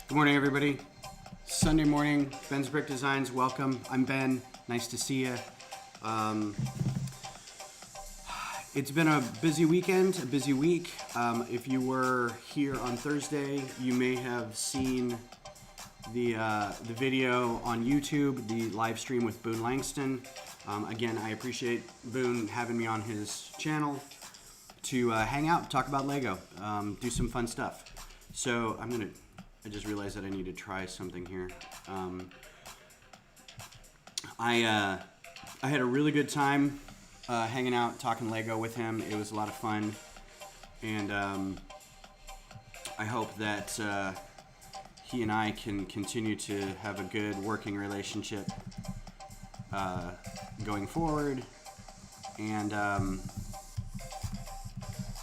Good morning, everybody. Sunday morning, Ben's Brick Designs. Welcome. I'm Ben. Nice to see you. It's been a busy weekend, a busy week. If you were here on Thursday, you may have seen the video on YouTube, the live stream with Boone Langston. Again, I appreciate Boone having me on his channel to hang out, talk about Lego, do some fun stuff. So I just realized that I need to try something here. I had a really good time hanging out, talking Lego with him. It was a lot of fun, and I hope that he and I can continue to have a good working relationship going forward. And I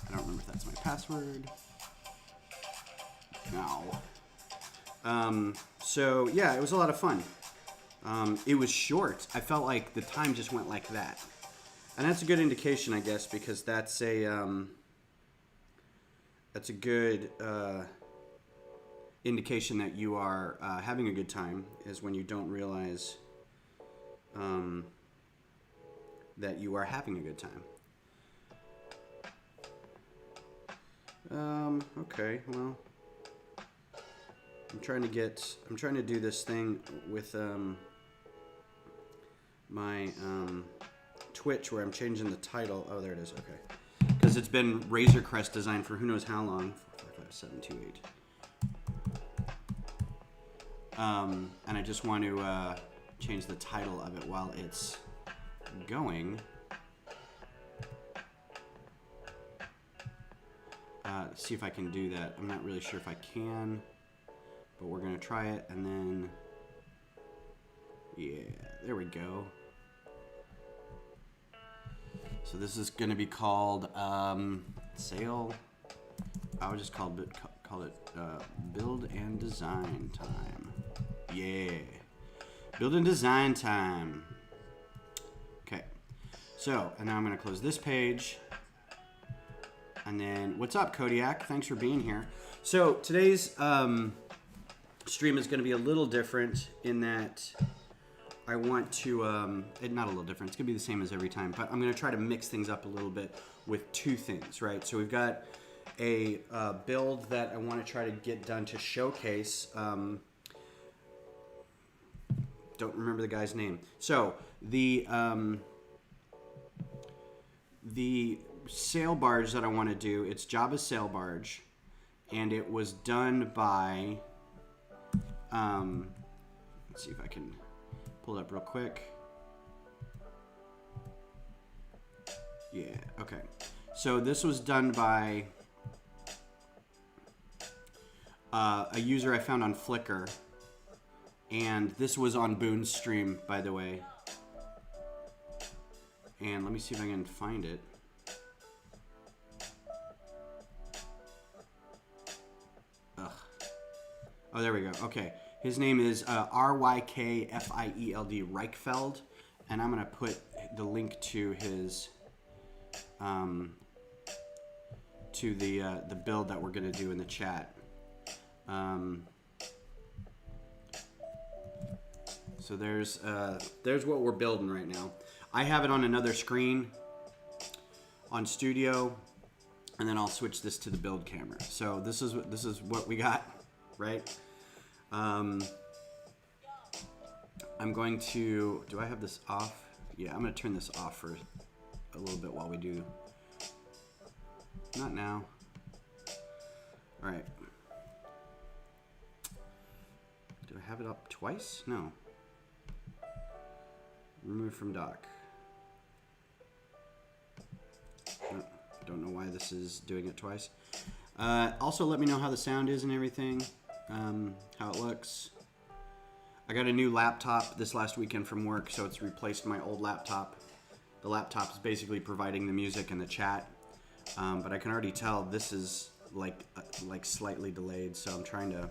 don't remember if that's my password. No. So yeah, it was a lot of fun. It was short. I felt like the time just went like that. And that's a good indication, I guess, because that's a good indication that you are having a good time, is when you don't realize that you are having a good time. Okay, well, I'm trying to do this thing with my Twitch, where I'm changing the title. Oh, there it is. Okay, because it's been Razor Crest Design for who knows how long. 4, 5, 5, 7, 2, 8. And I just want to change the title of it while it's going. See if I can do that. I'm not really sure if I can, but we're gonna try it, and then yeah, there we go. So this is gonna be called sale. I would just call it build and design time. Yeah, build and design time. Okay, so and now I'm gonna close this page. And then, what's up, Kodiak? Thanks for being here. So today's stream is going to be a little different in that I want to, not a little different, it's going to be the same as every time, but I'm going to try to mix things up a little bit with two things, right? So we've got a build that I want to try to get done to showcase, don't remember the guy's name. So the sail barge that I want to do, it's Jabba's sail barge, and it was done by let's see if I can pull it up real quick. Yeah, okay, so this was done by a user I found on Flickr, and this was on Boone's stream, by the way. And let me see if I can find it. Oh, there we go. Okay. His name is R-Y-K-F-I-E-L-D, Reichfeld. And I'm going to put the link to his, to the build that we're going to do in the chat. So there's what we're building right now. I have it on another screen on Studio, and then I'll switch this to the build camera. So this is what we got, right? I'm going to, do I have this off? Yeah, I'm going to turn this off for a little bit while we do. Not now. All right. Do I have it up twice? No. Remove from dock. Don't know why this is doing it twice. Also, let me know how the sound is and everything. How it looks. I got a new laptop this last weekend from work, so it's replaced my old laptop. The laptop is basically providing the music and the chat, but I can already tell this is like slightly delayed, so I'm trying to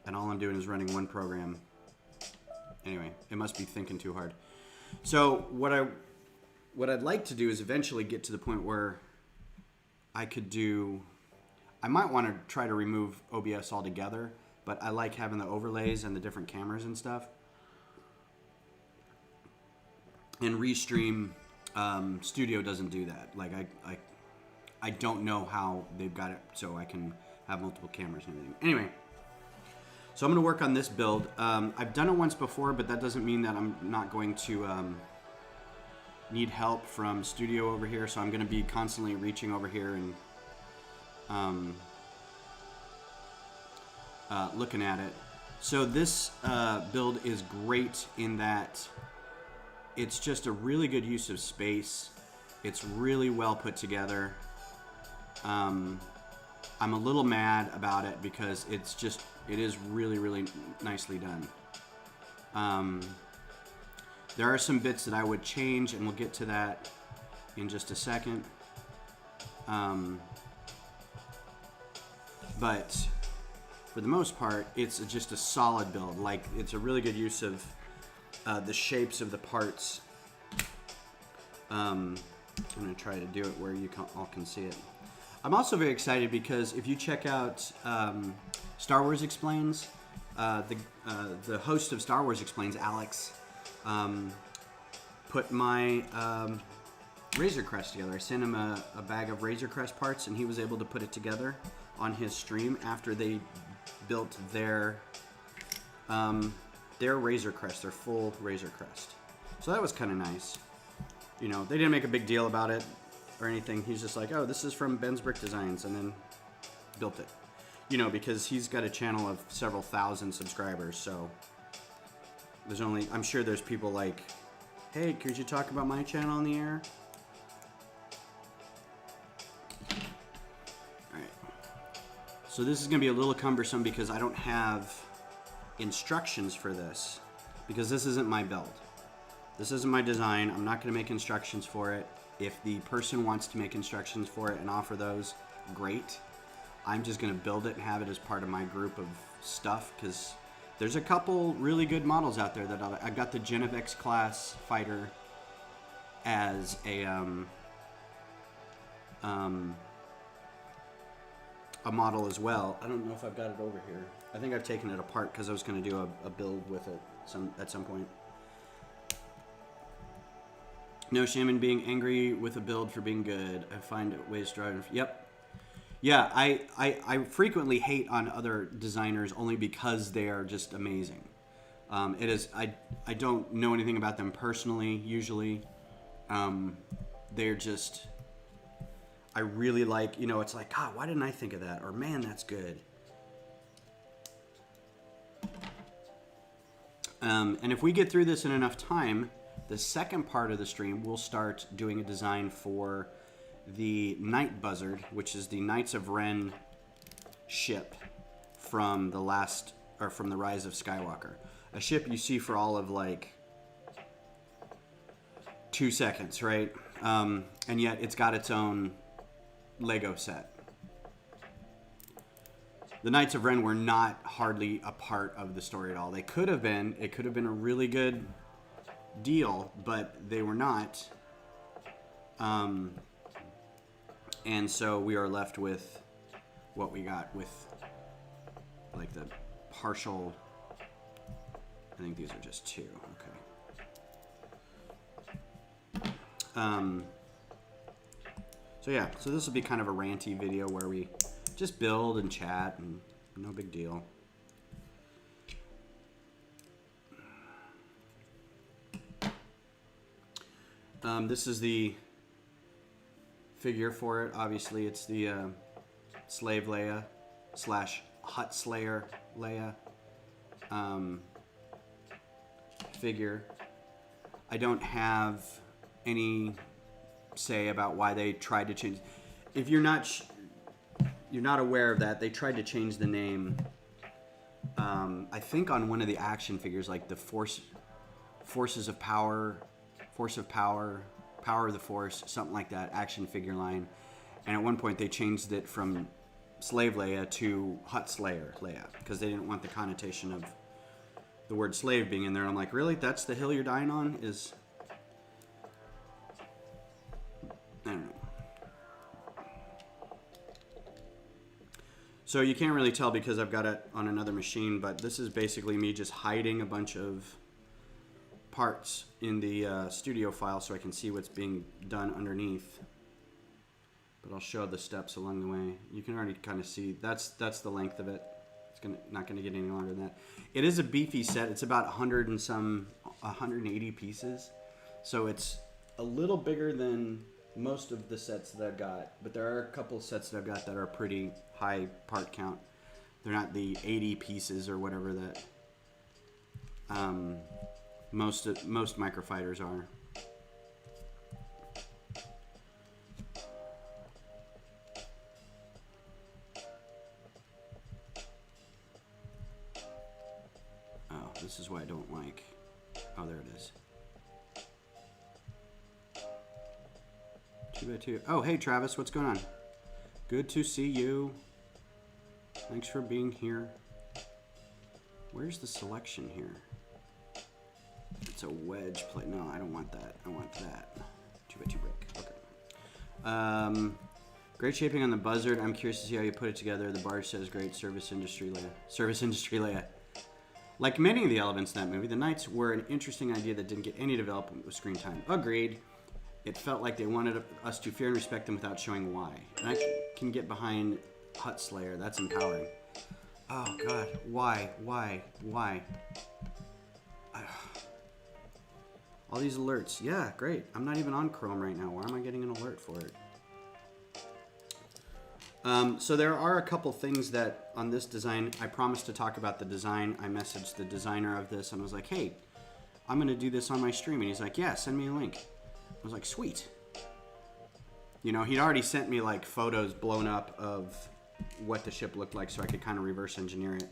and all I'm doing is running one program. Anyway, it must be thinking too hard. So what I'd like to do is eventually get to the point where I I might want to try to remove OBS altogether, but I like having the overlays and the different cameras and stuff. And Restream Studio doesn't do that. Like I don't know how they've got it so I can have multiple cameras and everything. Anyway, so I'm going to work on this build. I've done it once before, but that doesn't mean that I'm not going to need help from Studio over here. So I'm going to be constantly reaching over here and looking at it. So this build is great in that it's just a really good use of space. It's really well put together. I'm a little mad about it because it is really, really nicely done. There are some bits that I would change, and we'll get to that in just a second. But for the most part, it's just a solid build. Like, it's a really good use of the shapes of the parts. I'm going to try to do it where you all can see it. I'm also very excited because if you check out Star Wars Explains, the host of Star Wars Explains, Alex, put my Razor Crest together. I sent him a bag of Razor Crest parts, and he was able to put it together on his stream after they built their Razor Crest, their full Razor Crest. So that was kind of nice. You know, they didn't make a big deal about it or anything. He's just like, oh, this is from Ben's Brick Designs, and then built it. You know, because he's got a channel of several thousand subscribers, so there's only, I'm sure there's people like, hey, could you talk about my channel on the air? Alright. So this is going to be a little cumbersome because I don't have instructions for this, because this isn't my build. This isn't my design. I'm not going to make instructions for it. If the person wants to make instructions for it and offer those, great. I'm just going to build it and have it as part of my group of stuff, because there's a couple really good models out there that I've got the Genevex class fighter as a model as well. I don't know if I've got it over here. I think I've taken it apart because I was going to do a build with it at some point. No shame in being angry with a build for being good. I find ways to drive. Yep. Yeah, I frequently hate on other designers only because they are just amazing. It is, I don't know anything about them personally, usually. They're just, I really like, you know, it's like, God, why didn't I think of that? Or, man, that's good. And if we get through this in enough time, the second part of the stream, we'll start doing a design for the Night Buzzard, which is the Knights of Ren ship from the Rise of Skywalker. A ship you see for all of like 2 seconds, right? And yet it's got its own Lego set. The Knights of Ren were not hardly a part of the story at all. They could have been. It could have been a really good deal, but they were not. And so we are left with what we got with like the partial, I think these are just 2, okay. So yeah, so this will be kind of a ranty video where we just build and chat and no big deal. This is the figure for it. Obviously, it's the Slave Leia / Hut Slayer Leia figure. I don't have any say about why they tried to change. If you're not aware of that, they tried to change the name. I think on one of the action figures, like the Forces of Power. Force of Power, Power of the Force, something like that, action figure line. And at one point they changed it from Slave Leia to Hut Slayer Leia because they didn't want the connotation of the word slave being in there. I'm like, really? That's the hill you're dying on? I don't know. So you can't really tell because I've got it on another machine, but this is basically me just hiding a bunch of parts in the studio file so I can see what's being done underneath. But I'll show the steps along the way. You can already kind of see that's the length of it. It's not gonna get any longer than that. It is a beefy set. It's about 180 pieces, so it's a little bigger than most of the sets that I've got. But there are a couple of sets that I've got that are pretty high part count. They're not the 80 pieces or whatever that most microfighters are. This is what I don't like. Oh, there it is. 2x2. Oh, hey, Travis. What's going on? Good to see you. Thanks for being here. Where's the selection here? It's a wedge plate. No, I don't want that. I want that. 2x2 brick. Okay. Great shaping on the Buzzard. I'm curious to see how you put it together. The Barge says great service industry layout. Service industry layout. Like many of the elements in that movie, the Knights were an interesting idea that didn't get any development with screen time. Agreed. It felt like they wanted us to fear and respect them without showing why. And I can get behind Hut Slayer. That's empowering. Oh, God. Why? All these alerts. Yeah, great. I'm not even on Chrome right now. Why am I getting an alert for it? So there are a couple things that on this design, I promised to talk about the design. I messaged the designer of this and was like, hey, I'm going to do this on my stream. And he's like, yeah, send me a link. I was like, sweet. You know, he'd already sent me like photos blown up of what the ship looked like so I could kind of reverse engineer it.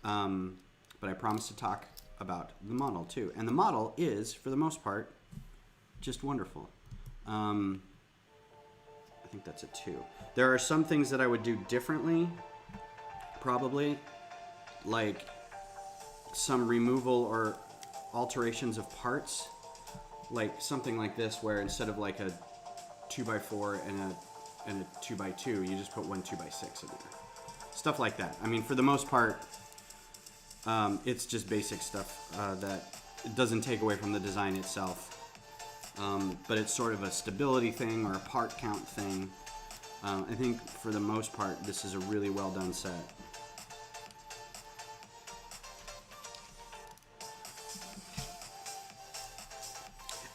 But I promised to talk about the model too. And the model is, for the most part, just wonderful. I think that's a 2. There are some things that I would do differently, probably, like some removal or alterations of parts, like something like this, where instead of like a 2x4 and a 2x2, you just put one 2x6 in there. Stuff like that. I mean, for the most part, it's just basic stuff that it doesn't take away from the design itself. But it's sort of a stability thing or a part count thing. I think for the most part, this is a really well done set.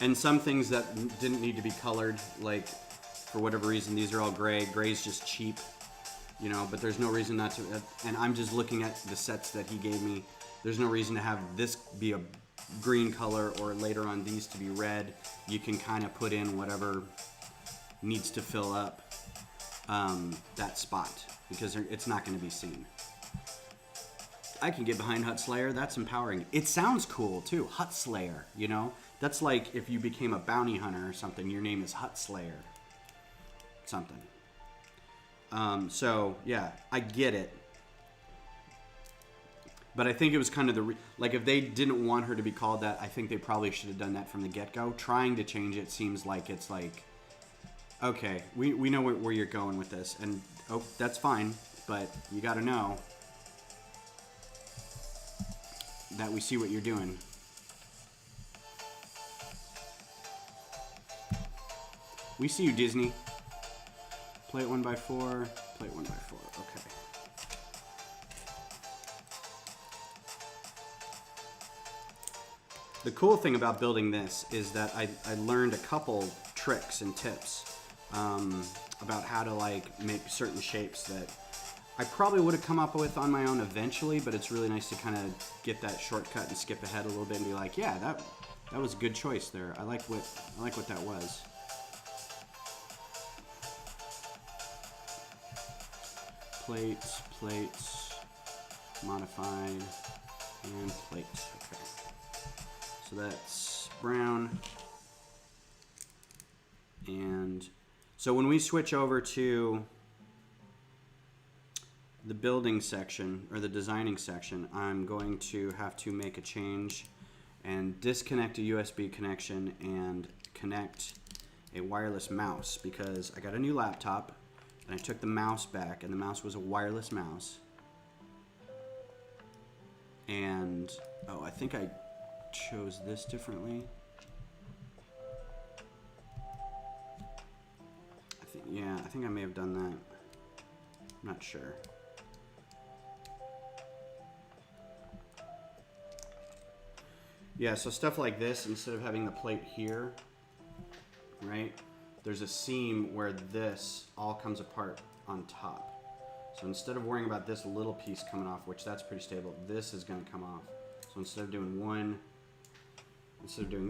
And some things that didn't need to be colored, like for whatever reason, these are all gray. Gray's just cheap, you know, but there's no reason not to. And I'm just looking at the sets that he gave me. There's no reason to have this be a green color or later on these to be red. You can kind of put in whatever needs to fill up that spot because it's not going to be seen. I can get behind Hut Slayer. That's empowering. It sounds cool too. Hut Slayer, you know? That's like if you became a bounty hunter or something, your name is Hut Slayer. Something. So yeah, I get it. But I think it was kind of like if they didn't want her to be called that, I think they probably should have done that from the get-go. Trying to change it seems like it's like, okay, we know where you're going with this, and oh, that's fine, but you got to know that we see what you're doing. We see you, Disney. Plate 1x4, plate 1x4, okay. The cool thing about building this is that I learned a couple tricks and tips about how to like make certain shapes that I probably would have come up with on my own eventually, but it's really nice to kind of get that shortcut and skip ahead a little bit and be like, yeah, that was a good choice there. I like what that was. Plates, modified, and plates. Okay. So that's brown. And so when we switch over to the building section or the designing section, I'm going to have to make a change and disconnect a USB connection and connect a wireless mouse because I got a new laptop. And I took the mouse back, and the mouse was a wireless mouse. And, oh, I think I chose this differently. I think I may have done that. I'm not sure. Yeah, so stuff like this, instead of having the plate here, right, there's a seam where this all comes apart on top. So instead of worrying about this little piece coming off, which that's pretty stable, this is going to come off. So instead of doing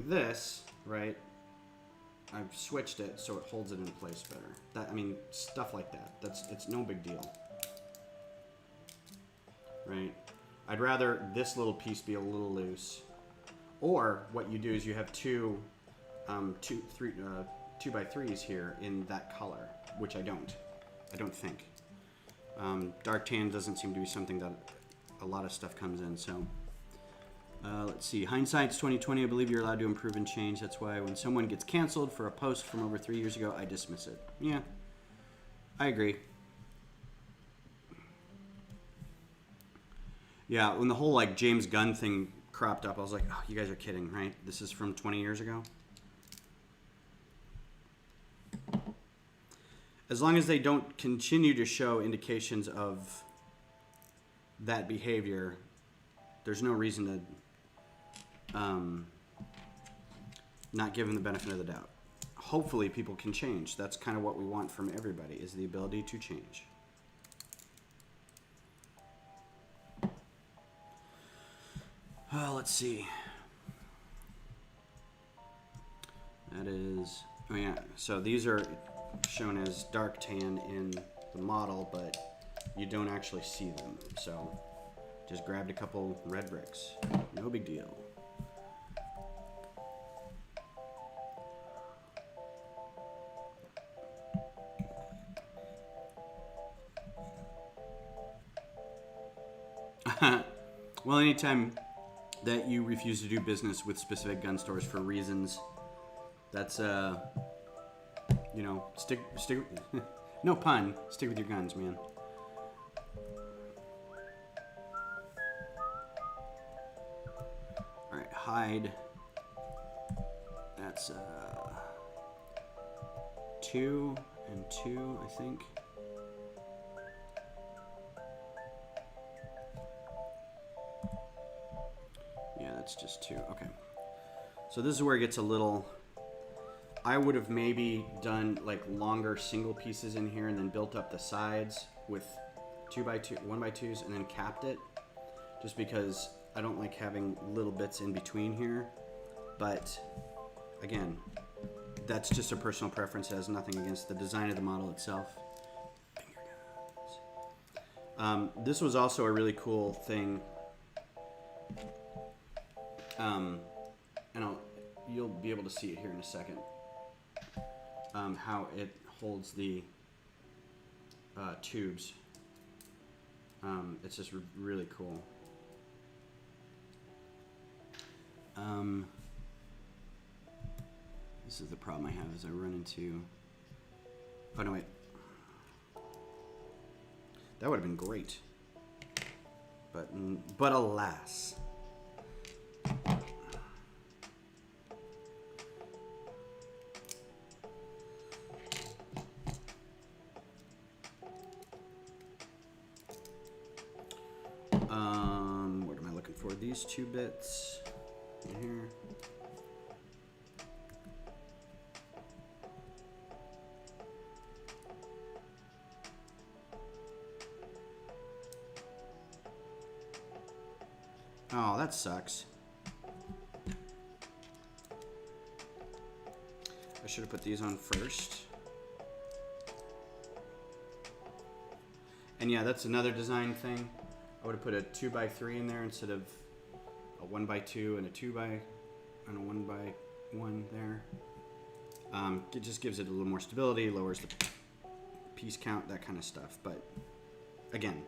this, right, I've switched it so it holds it in place better. That, I mean, stuff like that. It's no big deal, right? I'd rather this little piece be a little loose, or what you do is you have two by threes here in that color, which I don't think. Dark tan doesn't seem to be something that a lot of stuff comes in. So let's see. Hindsight's 2020. I believe you're allowed to improve and change. That's why when someone gets canceled for a post from over 3 years ago, I dismiss it. Yeah, I agree. Yeah, when the whole like James Gunn thing cropped up, I was like, oh, you guys are kidding, right? This is from 20 years ago. As long as they don't continue to show indications of that behavior, there's no reason to not give them the benefit of the doubt. Hopefully people can change. That's kind of what we want from everybody, is the ability to change. Let's see. That is, oh yeah, so these are shown as dark tan in the model, but you don't actually see them. So just grabbed a couple red bricks. No big deal. Well, anytime that you refuse to do business with specific gun stores for reasons, that's you know, stick no pun, stick with your guns, man. All right, hide. That's 2 and 2, I think. Yeah, that's just 2. Okay. So this is where it gets a little... I would have maybe done like longer single pieces in here and then built up the sides with 2x2, 1x2s, and then capped it. Just because I don't like having little bits in between here. But again, that's just a personal preference. It has nothing against the design of the model itself. Finger guns. This was also a really cool thing. And you'll be able to see it here in a second. How it holds the tubes. It's just really cool. This is the problem I have, is I run into... Oh, no, wait. That would have been great. But alas... what am I looking for? These 2 bits in here. Oh, that sucks. I should have put these on first. And yeah, that's another design thing. I would have put a 2x3 in there instead of a 1x2 and a 2x and a 1x1 there. It just gives it a little more stability, lowers the piece count, that kind of stuff. But again,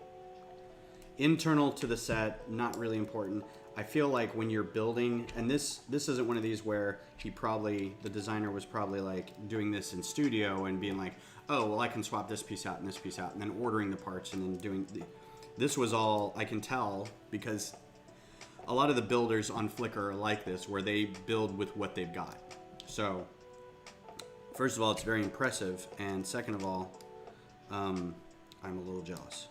Internal to the set, not really important. I feel like when you're building, and this isn't one of these where the designer was probably like doing this in studio and being like, oh, well, I can swap this piece out and this piece out, and then ordering the parts and then doing this was all, I can tell, because a lot of the builders on Flickr are like this, where they build with what they've got. So, first of all, it's very impressive, and second of all, I'm a little jealous.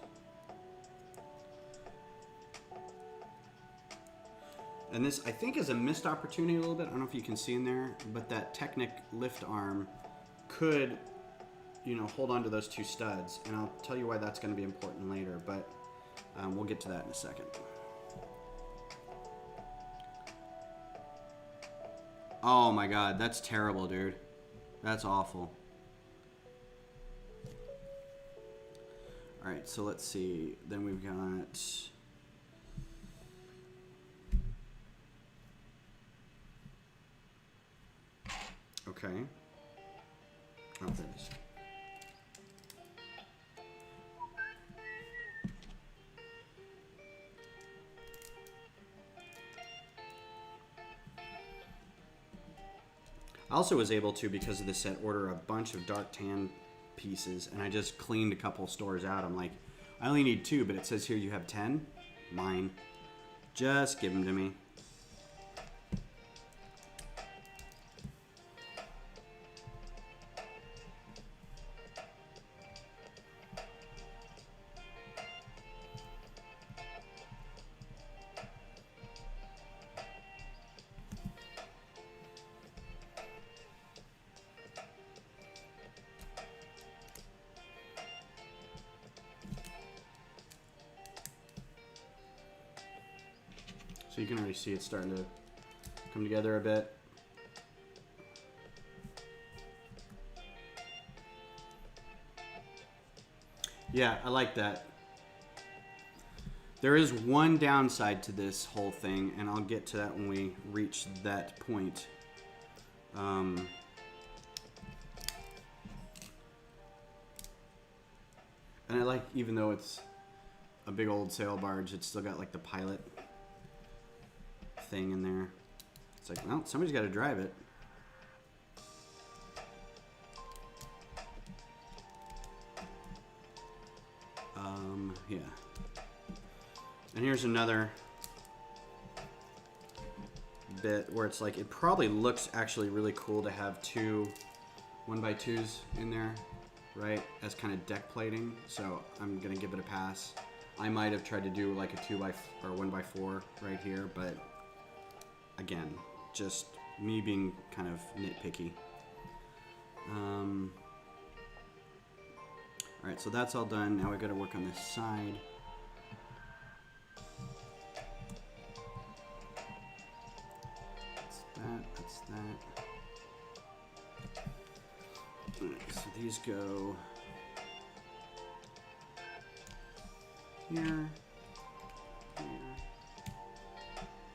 And this, I think, is a missed opportunity a little bit. I don't know if you can see in there, but that Technic lift arm could, you know, hold on to those two studs. And I'll tell you why that's going to be important later, but we'll get to that in a second. Oh my God, that's terrible, dude. That's awful. All right, so let's see. Then we've got... Okay. Oh, there it is. I also was able to, because of the set, order a bunch of dark tan pieces, and I just cleaned a couple stores out. I'm like, I only need 2, but it says here you have 10. Mine. Just give them to me. So you can already see it's starting to come together a bit. Yeah, I like that. There is one downside to this whole thing, and I'll get to that when we reach that point. And I like, even though it's a big old sail barge, it's still got like the pilot thing in there. It's like, well, somebody's got to drive it. Yeah. And here's another bit where it's like, it probably looks actually really cool to have 2 1x2s in there, right, as kind of deck plating. So I'm gonna give it a pass. I might have tried to do like a 2x or 1x4 right here, but again, just me being kind of nitpicky. All right, so that's all done. Now we got to work on this side. That's that. All right, so these go here, here,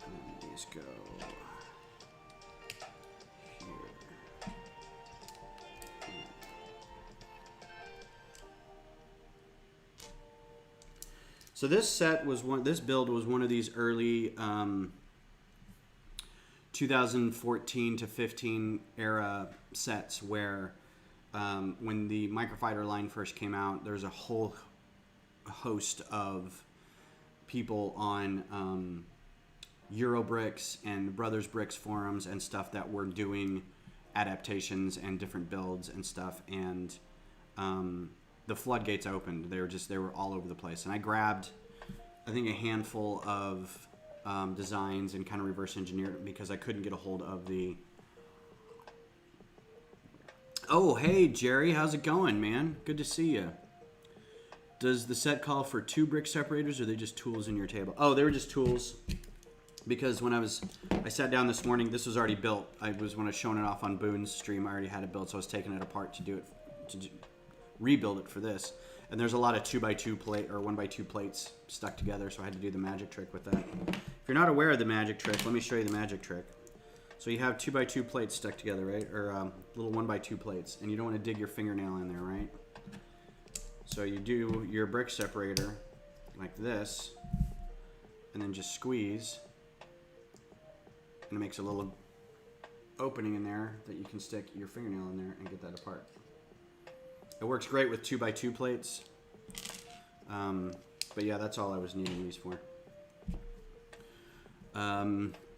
and then these go here. So this set was this build was one of these early 2014 to 15 era sets where when the Microfighter line first came out, there's a whole host of people on Eurobricks and Brothers Bricks forums and stuff that were doing adaptations and different builds and stuff, and the floodgates opened. They were all over the place, and I grabbed, I think, a handful of designs and kind of reverse engineered it because I couldn't get a hold of the... Oh, hey, Jerry, how's it going, man? Good to see you. Does the set call for 2 brick separators, or are they just tools in your table? Oh, they were just tools, because when I sat down this morning, this was already built. When I was showing it off on Boone's stream, I already had it built, so I was taking it apart to do it, rebuild it for this. And there's a lot of 2x2 plate or 1x2 plates stuck together, so I had to do the magic trick with that. If you're not aware of the magic trick, let me show you the magic trick. So you have 2x2 plates stuck together, right? Or little 1x2 plates, and you don't want to dig your fingernail in there, right? So you do your brick separator, like this, and then just squeeze, and it makes a little opening in there that you can stick your fingernail in there and get that apart. It works great with 2x2 plates. But yeah, that's all I was needing these for.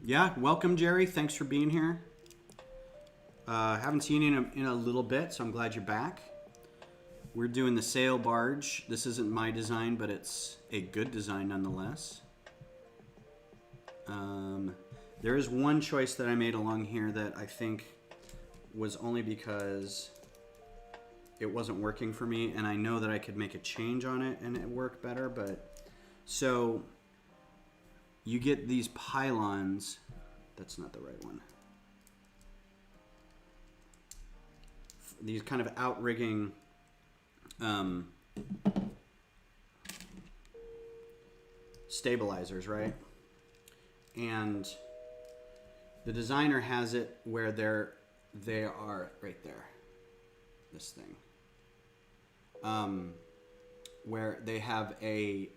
Yeah, welcome, Jerry. Thanks for being here. Haven't seen you in a little bit, so I'm glad you're back. We're doing the sail barge. This isn't my design, but it's a good design nonetheless. There is one choice that I made along here that I think was only because it wasn't working for me, and I know that I could make a change on it and it work better. But so you get these pylons. That's not the right one. These kind of outrigging stabilizers, right? And the designer has it where they are right there. This thing, where they have a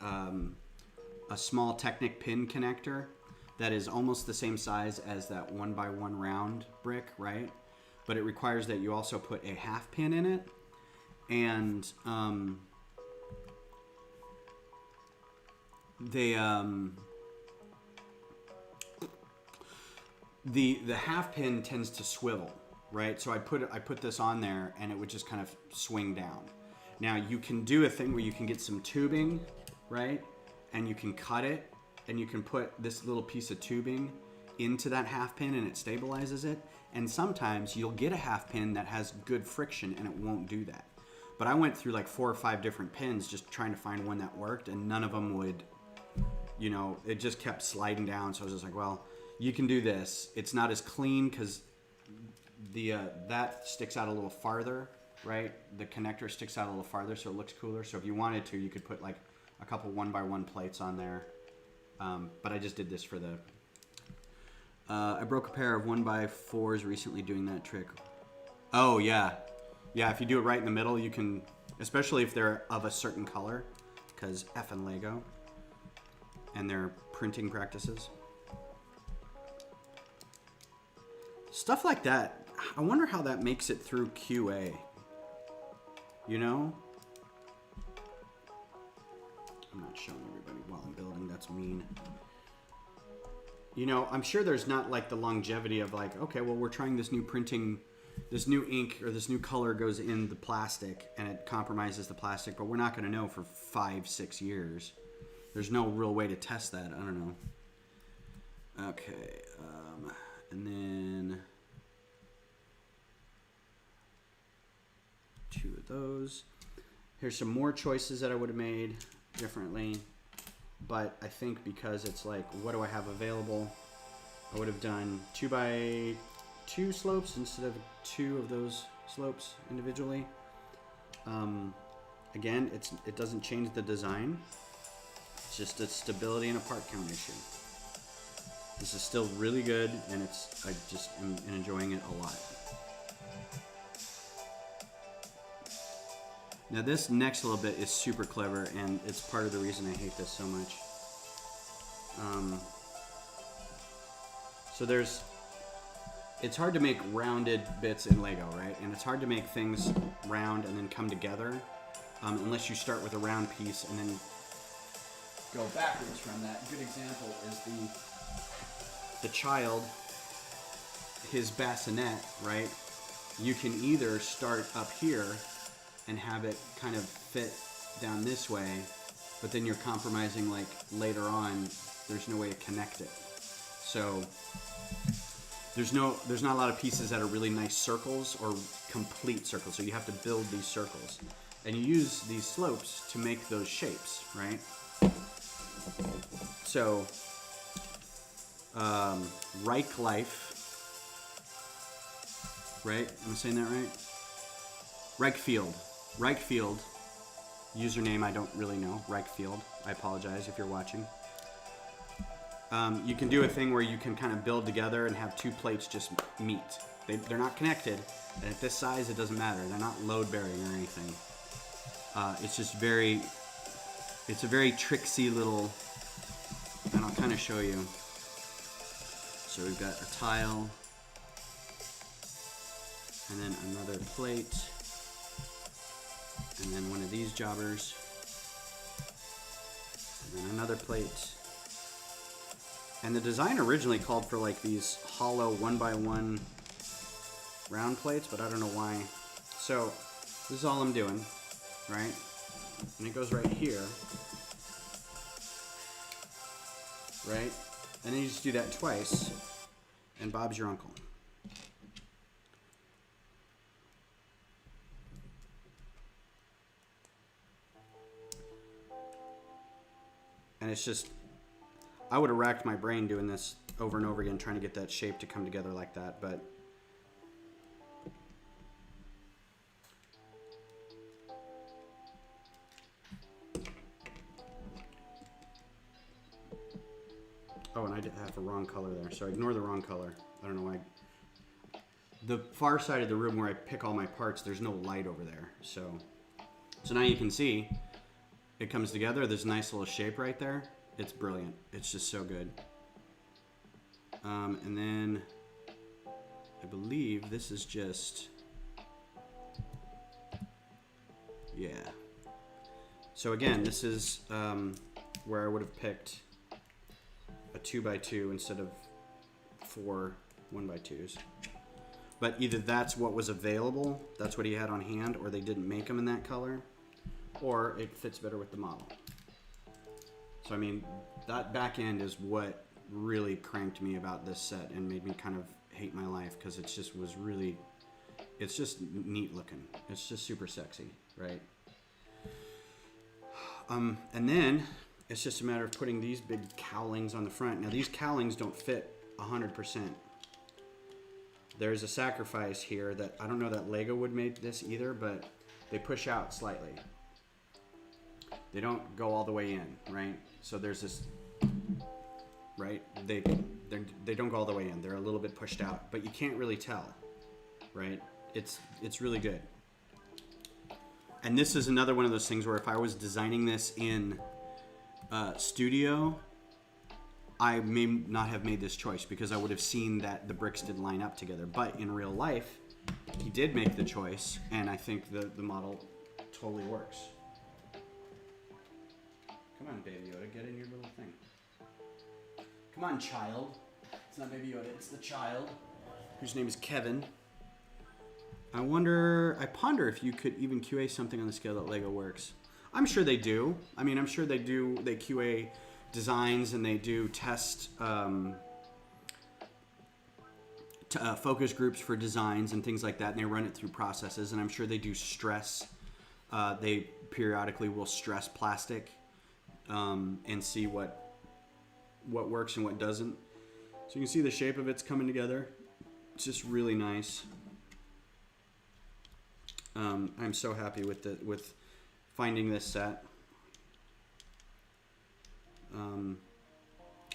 small Technic pin connector that is almost the same size as that 1x1 round brick, right? But it requires that you also put a half pin in it, and the half pin tends to swivel, right? So I put this on there, and it would just kind of swing down. Now you can do a thing where you can get some tubing, right? And you can cut it, and you can put this little piece of tubing into that half pin, and it stabilizes it. And sometimes you'll get a half pin that has good friction, and it won't do that. But I went through like 4 or 5 different pins just trying to find one that worked, and none of them would, you know, it just kept sliding down. So I was just like, well, you can do this. It's not as clean because that sticks out a little farther, right? The connector sticks out a little farther, so it looks cooler. So if you wanted to, you could put like a couple 1x1 plates on there. But I just did this for the... I broke a pair of 1x4s recently doing that trick. Oh, yeah. Yeah, if you do it right in the middle, you can... Especially if they're of a certain color, because effing Lego and their printing practices. Stuff like that, I wonder how that makes it through QA. You know? I'm not showing everybody while I'm building, that's mean. You know, I'm sure there's not like the longevity of like, okay, well, we're trying this new printing, this new ink or this new color goes in the plastic and it compromises the plastic, but we're not going to know for 5-6 years. There's no real way to test that. I don't know. Okay, and then 2 of those. Here's some more choices that I would have made differently, but I think because it's like, what do I have available? I would have done 2x2 slopes instead of 2 of those slopes individually. Again, it doesn't change the design. It's just a stability and a part count issue. This is still really good, and I just am enjoying it a lot. Now this next little bit is super clever, and it's part of the reason I hate this so much. So it's hard to make rounded bits in Lego, right? And it's hard to make things round and then come together, unless you start with a round piece and then go backwards from that. A good example is the child, his bassinet, right? You can either start up here and have it kind of fit down this way, but then you're compromising, like later on, there's no way to connect it. So there's not a lot of pieces that are really nice circles or complete circles. So you have to build these circles, and you use these slopes to make those shapes, right? So Reich Life, right? Am I saying that right? Reichfield, username I don't really know, Reichfield. I apologize if you're watching. You can do a thing where you can kind of build together and have 2 plates just meet. They're not connected, and at this size it doesn't matter. They're not load bearing or anything. It's It's a very tricksy little, and I'll kind of show you. So we've got a tile, and then another plate, and then one of these jobbers, and then another plate. And the design originally called for like these hollow 1x1 round plates, but I don't know why. So this is all I'm doing, right? And it goes right here, right? And then you just do that twice, and Bob's your uncle. And it's just, I would have racked my brain doing this over and over again, trying to get that shape to come together like that, but oh, and I did have a wrong color there, so ignore the wrong color. I don't know why. The far side of the room where I pick all my parts, there's no light over there. So now you can see it comes together. There's a nice little shape right there. It's brilliant. It's just so good. And then I believe this is just, yeah. So again, this is where I would have picked a 2x2 instead of 4 1x2s. But either that's what was available, that's what he had on hand, or they didn't make them in that color, or it fits better with the model. So I mean, that back end is what really cranked me about this set and made me kind of hate my life, because it just was really, it's just neat looking. It's just super sexy, right? And then it's just a matter of putting these big cowlings on the front. Now these cowlings don't fit 100%. There's a sacrifice here that I don't know that Lego would make this either, but they push out slightly. They don't go all the way in, right? So there's this, right? They don't go all the way in. They're a little bit pushed out, but you can't really tell, right? It's really good. And this is another one of those things where if I was designing this in studio, I may not have made this choice because I would have seen that the bricks didn't line up together. But in real life, he did make the choice, and I think the model totally works. Come on, Baby Yoda, get in your little thing. Come on, child. It's not Baby Yoda, it's the child, whose name is Kevin. I ponder if you could even QA something on the scale that Lego works. I'm sure they do. I mean, I'm sure they do. They QA designs and they do test focus groups for designs and things like that, and they run it through processes, and I'm sure they do stress. They periodically will stress plastic and see what works and what doesn't. So you can see the shape of it's coming together. It's just really nice. I'm so happy with finding this set.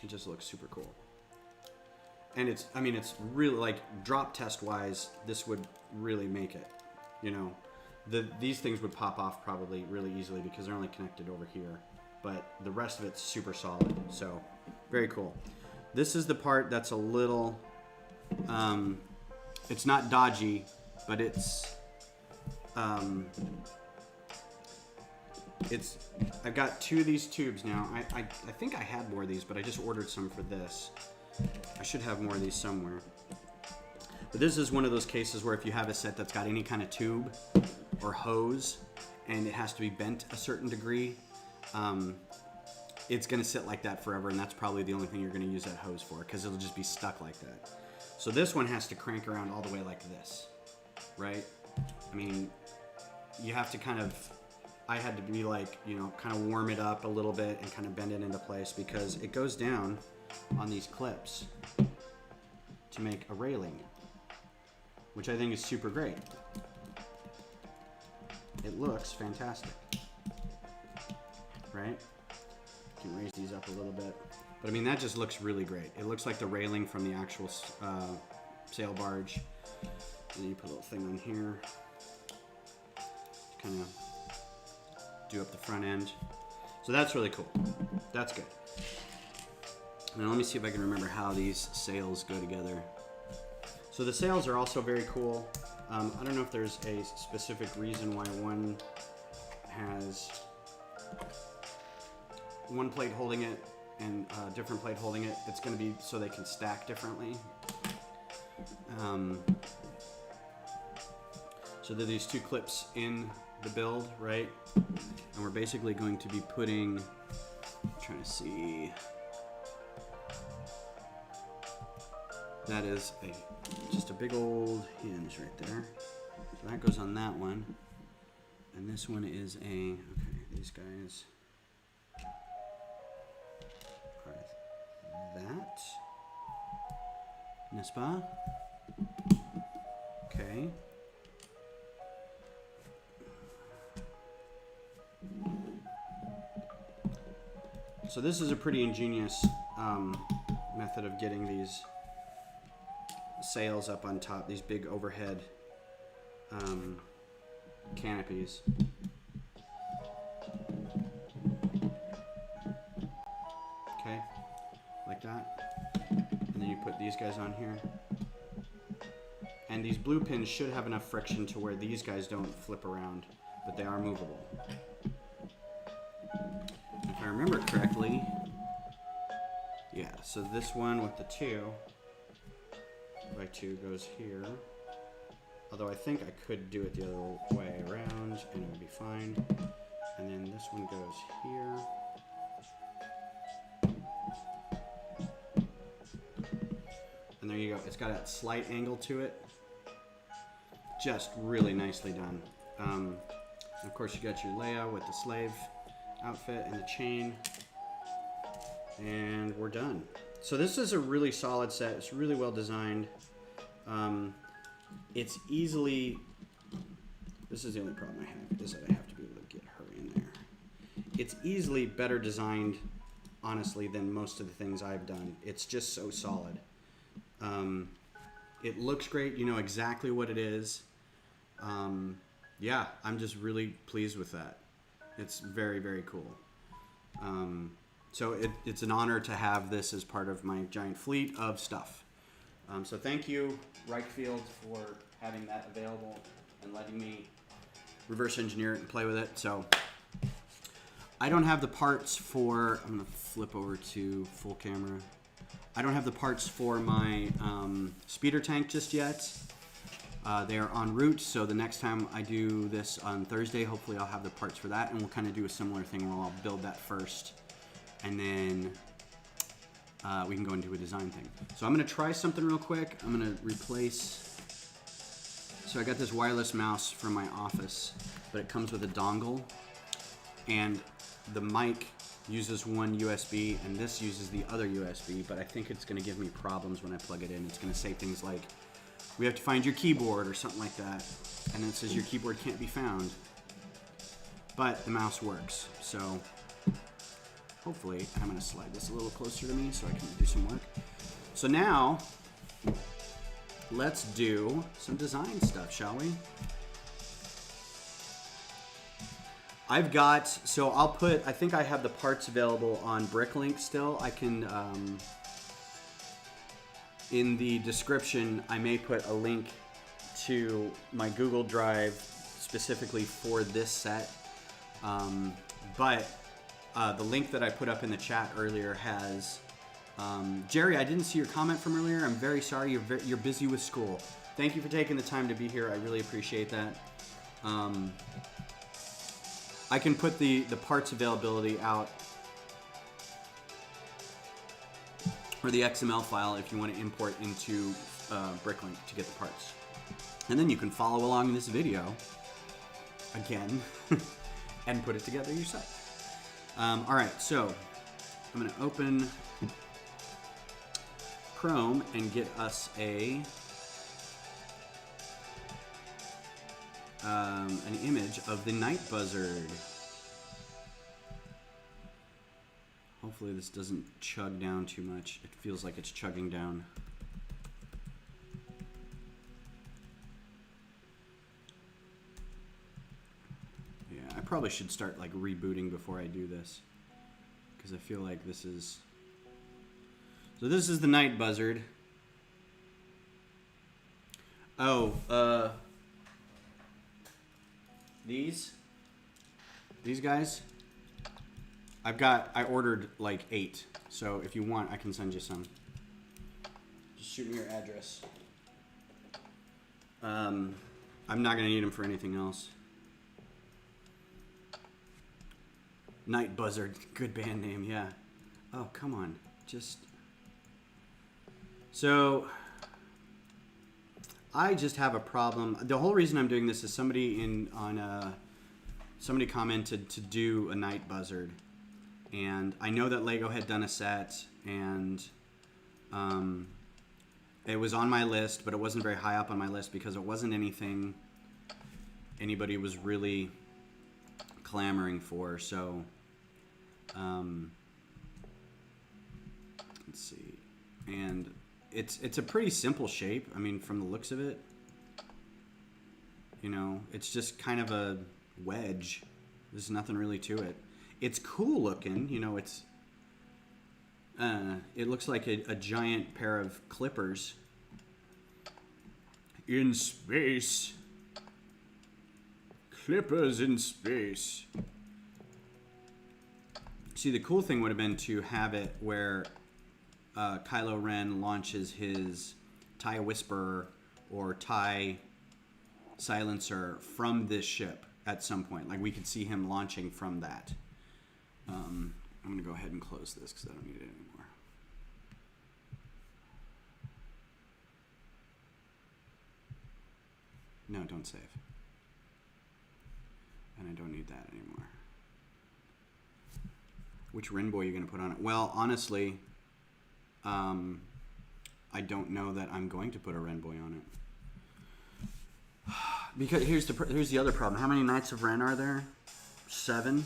It just looks super cool. And it's really, like, drop test wise, this would really make it, you know. These things would pop off probably really easily because they're only connected over here, but the rest of it's super solid. So very cool. This is the part that's a little, it's not dodgy, but I've got 2 of these tubes now. I think I had more of these, but I just ordered some for this. I should have more of these somewhere. But this is one of those cases where if you have a set that's got any kind of tube or hose and it has to be bent a certain degree, it's going to sit like that forever, and that's probably the only thing you're going to use that hose for, because it'll just be stuck like that. So this one has to crank around all the way like this, right? I mean, you have to kind of, I had to be like, you know, kind of warm it up a little bit and kind of bend it into place because it goes down on these clips to make a railing, which I think is super great. It looks fantastic, right? Can raise these up a little bit, but I mean, that just looks really great. It looks like the railing from the actual sail barge. And then you put a little thing on here to kind of do up the front end. So that's really cool. That's good. Now let me see if I can remember how these sails go together. So the sails are also very cool. I don't know if there's a specific reason why one has one plate holding it and a different plate holding it. It's going to be so they can stack differently. So there are these two clips in the build, right? And we're basically going to be putting, I'm trying to see, that is just a big old hinge right there. So that goes on that one. And this one is okay, these guys are that. N'est-ce pas? Okay. So this is a pretty ingenious method of getting these sails up on top, these big overhead canopies. Okay, like that. And then you put these guys on here. And these blue pins should have enough friction to where these guys don't flip around, but they are movable. If I remember correctly, yeah, so this one with the 2x2 goes here. Although I think I could do it the other way around and it would be fine. And then this one goes here. And there you go. It's got a slight angle to it. Just really nicely done. Of course, you got your Leia with the slave outfit and the chain. And we're done. So this is a really solid set. It's really well designed. It's easily, this is the only problem I have, is that I have to be able to get her in there. It's easily better designed, honestly, than most of the things I've done. It's just so solid. It looks great. You know exactly what it is. Yeah, I'm just really pleased with that. It's very, very cool. So it's an honor to have this as part of my giant fleet of stuff. So thank you, Reichfield, for having that available and letting me reverse engineer it and play with it. So I don't have the parts for, I'm going to flip over to full camera. I don't have the parts for my speeder tank just yet. They are en route, so the next time I do this on Thursday, hopefully I'll have the parts for that, and we'll kind of do a similar thing where I'll build that first, and then we can go into a design thing. So I'm going to try something real quick. I'm going to replace, so I got this wireless mouse from my office, but it comes with a dongle, and the mic uses one USB, and this uses the other USB, but I think it's going to give me problems when I plug it in. It's going to say things like, we have to find your keyboard or something like that. And then it says your keyboard can't be found. But the mouse works. So hopefully, I'm going to slide this a little closer to me so I can do some work. So now, let's do some design stuff, shall we? I've got, so I'll put, I think I have the parts available on bricklink still. I can, in the description, I may put a link to my Google Drive specifically for this set. But the link that I put up in the chat earlier has, Jerry, I didn't see your comment from earlier. I'm very sorry. You're busy with school. Thank you for taking the time to be here. I really appreciate that. I can put the parts availability out, or the XML file if you want to import into bricklink to get the parts. And then you can follow along in this video again and put it together yourself. All right, so I'm going to open Chrome and get us an image of the Night Buzzard. Hopefully this doesn't chug down too much. It feels like it's chugging down. Yeah, I probably should start like rebooting before I do this. because I feel like this is... So this is the Night Buzzard. Oh, these guys, I ordered like 8. So if you want, I can send you some. Just shoot me your address. I'm not gonna need them for anything else. Night Buzzard, good band name, yeah. Oh, come on, just... So, I just have a problem. The whole reason I'm doing this is somebody somebody commented to do a Night Buzzard, and I know that Lego had done a set, and it was on my list, but it wasn't very high up on my list because it wasn't anything anybody was really clamoring for. So, let's see, and it's a pretty simple shape. I mean, from the looks of it, you know, it's just kind of a wedge. There's nothing really to it. It's cool looking, you know. It looks like a giant pair of clippers in space. Clippers in space. See, the cool thing would have been to have it where Kylo Ren launches his TIE Whisperer or TIE Silencer from this ship at some point. Like, we could see him launching from that. I'm going to go ahead and close this because I don't need it anymore. No, don't save. And I don't need that anymore. Which Ren boy are you going to put on it? Well, honestly, I don't know that I'm going to put a Ren boy on it. Because here's the other problem. How many Knights of Ren are there? 7?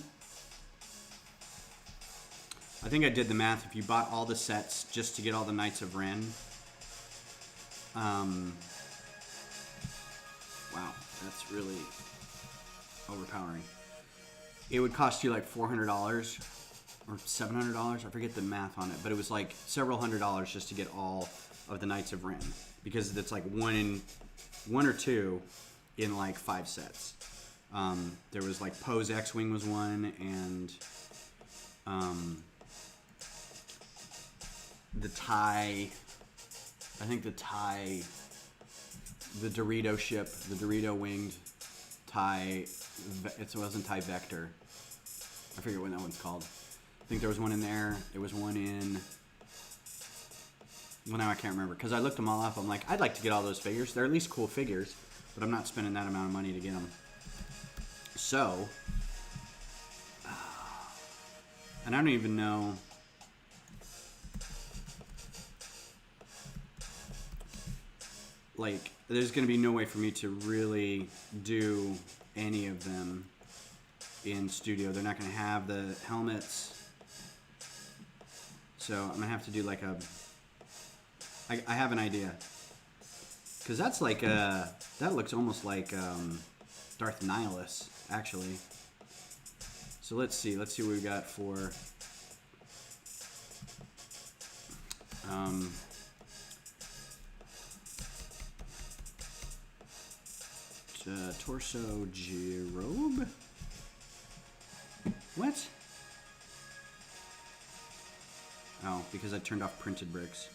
I think I did the math. If you bought all the sets just to get all the Knights of Ren, wow, that's really overpowering. It would cost you like $400 or $700. I forget the math on it, but it was like several $100s just to get all of the Knights of Ren, because it's like one or two in like 5 sets. There was like Poe's X-Wing was one, and the TIE, I think the Dorito ship, the Dorito winged TIE, it wasn't TIE Vector. I forget what that one's called. I think there was one in there. There was one in, well, now I can't remember because I looked them all up. I'm like, I'd like to get all those figures. They're at least cool figures, but I'm not spending that amount of money to get them. So, and I don't even know. Like, there's going to be no way for me to really do any of them in studio. They're not going to have the helmets. So I'm going to have to do like I have an idea. Because that's like, that looks almost like Darth Nihilus, actually. So let's see what we got for... torso G-robe? What? Oh, because I turned off printed bricks.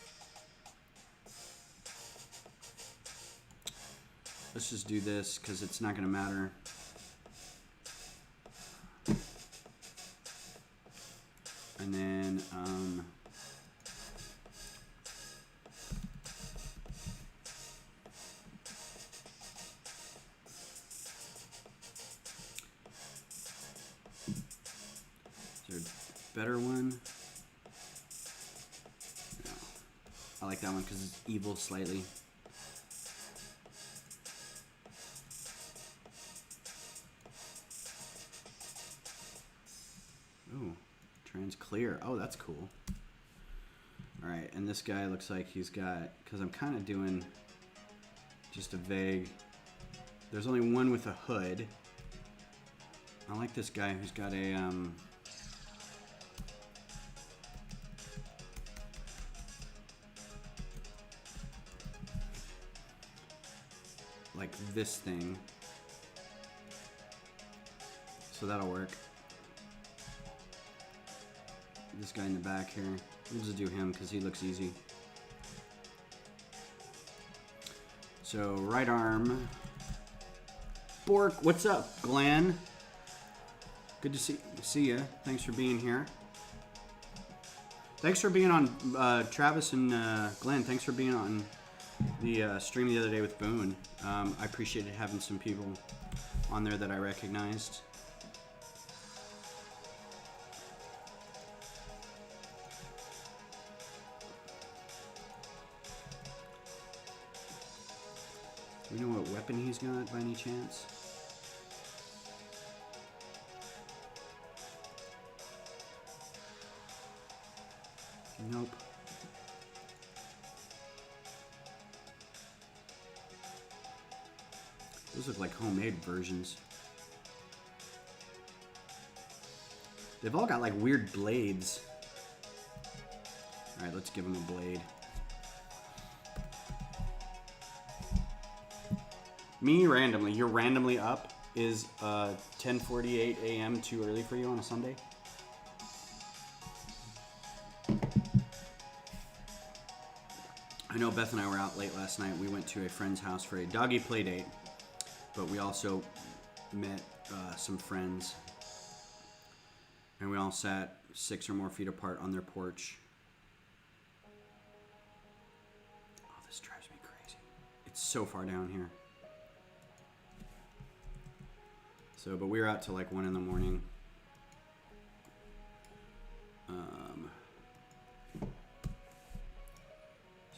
Let's just do this because it's not going to matter. And then, is there a better one? No. I like that one because it's evil slightly. Ooh, trans clear. Oh, that's cool. All right, and this guy looks like he's got, because I'm kind of doing just a vague, there's only one with a hood. I like this guy who's got a, like this thing. So that'll work. This guy in the back here. We'll just do him because he looks easy. So right arm. Bork, what's up, Glenn? Good to see you. Thanks for being here. Thanks for being on, Travis and Glenn. Thanks for being on the stream the other day with Boone. I appreciated having some people on there that I recognized. Do we know what weapon he's got by any chance? Nope. Those look like homemade versions. They've all got like weird blades. Alright, let's give him a blade. Me randomly. You're randomly up. Is 10:48 a.m. too early for you on a Sunday? I know Beth and I were out late last night. We went to a friend's house for a doggy play date, but we also met some friends, and we all sat 6 or more feet apart on their porch. Oh, this drives me crazy. It's so far down here. So, but we were out till like 1 in the morning.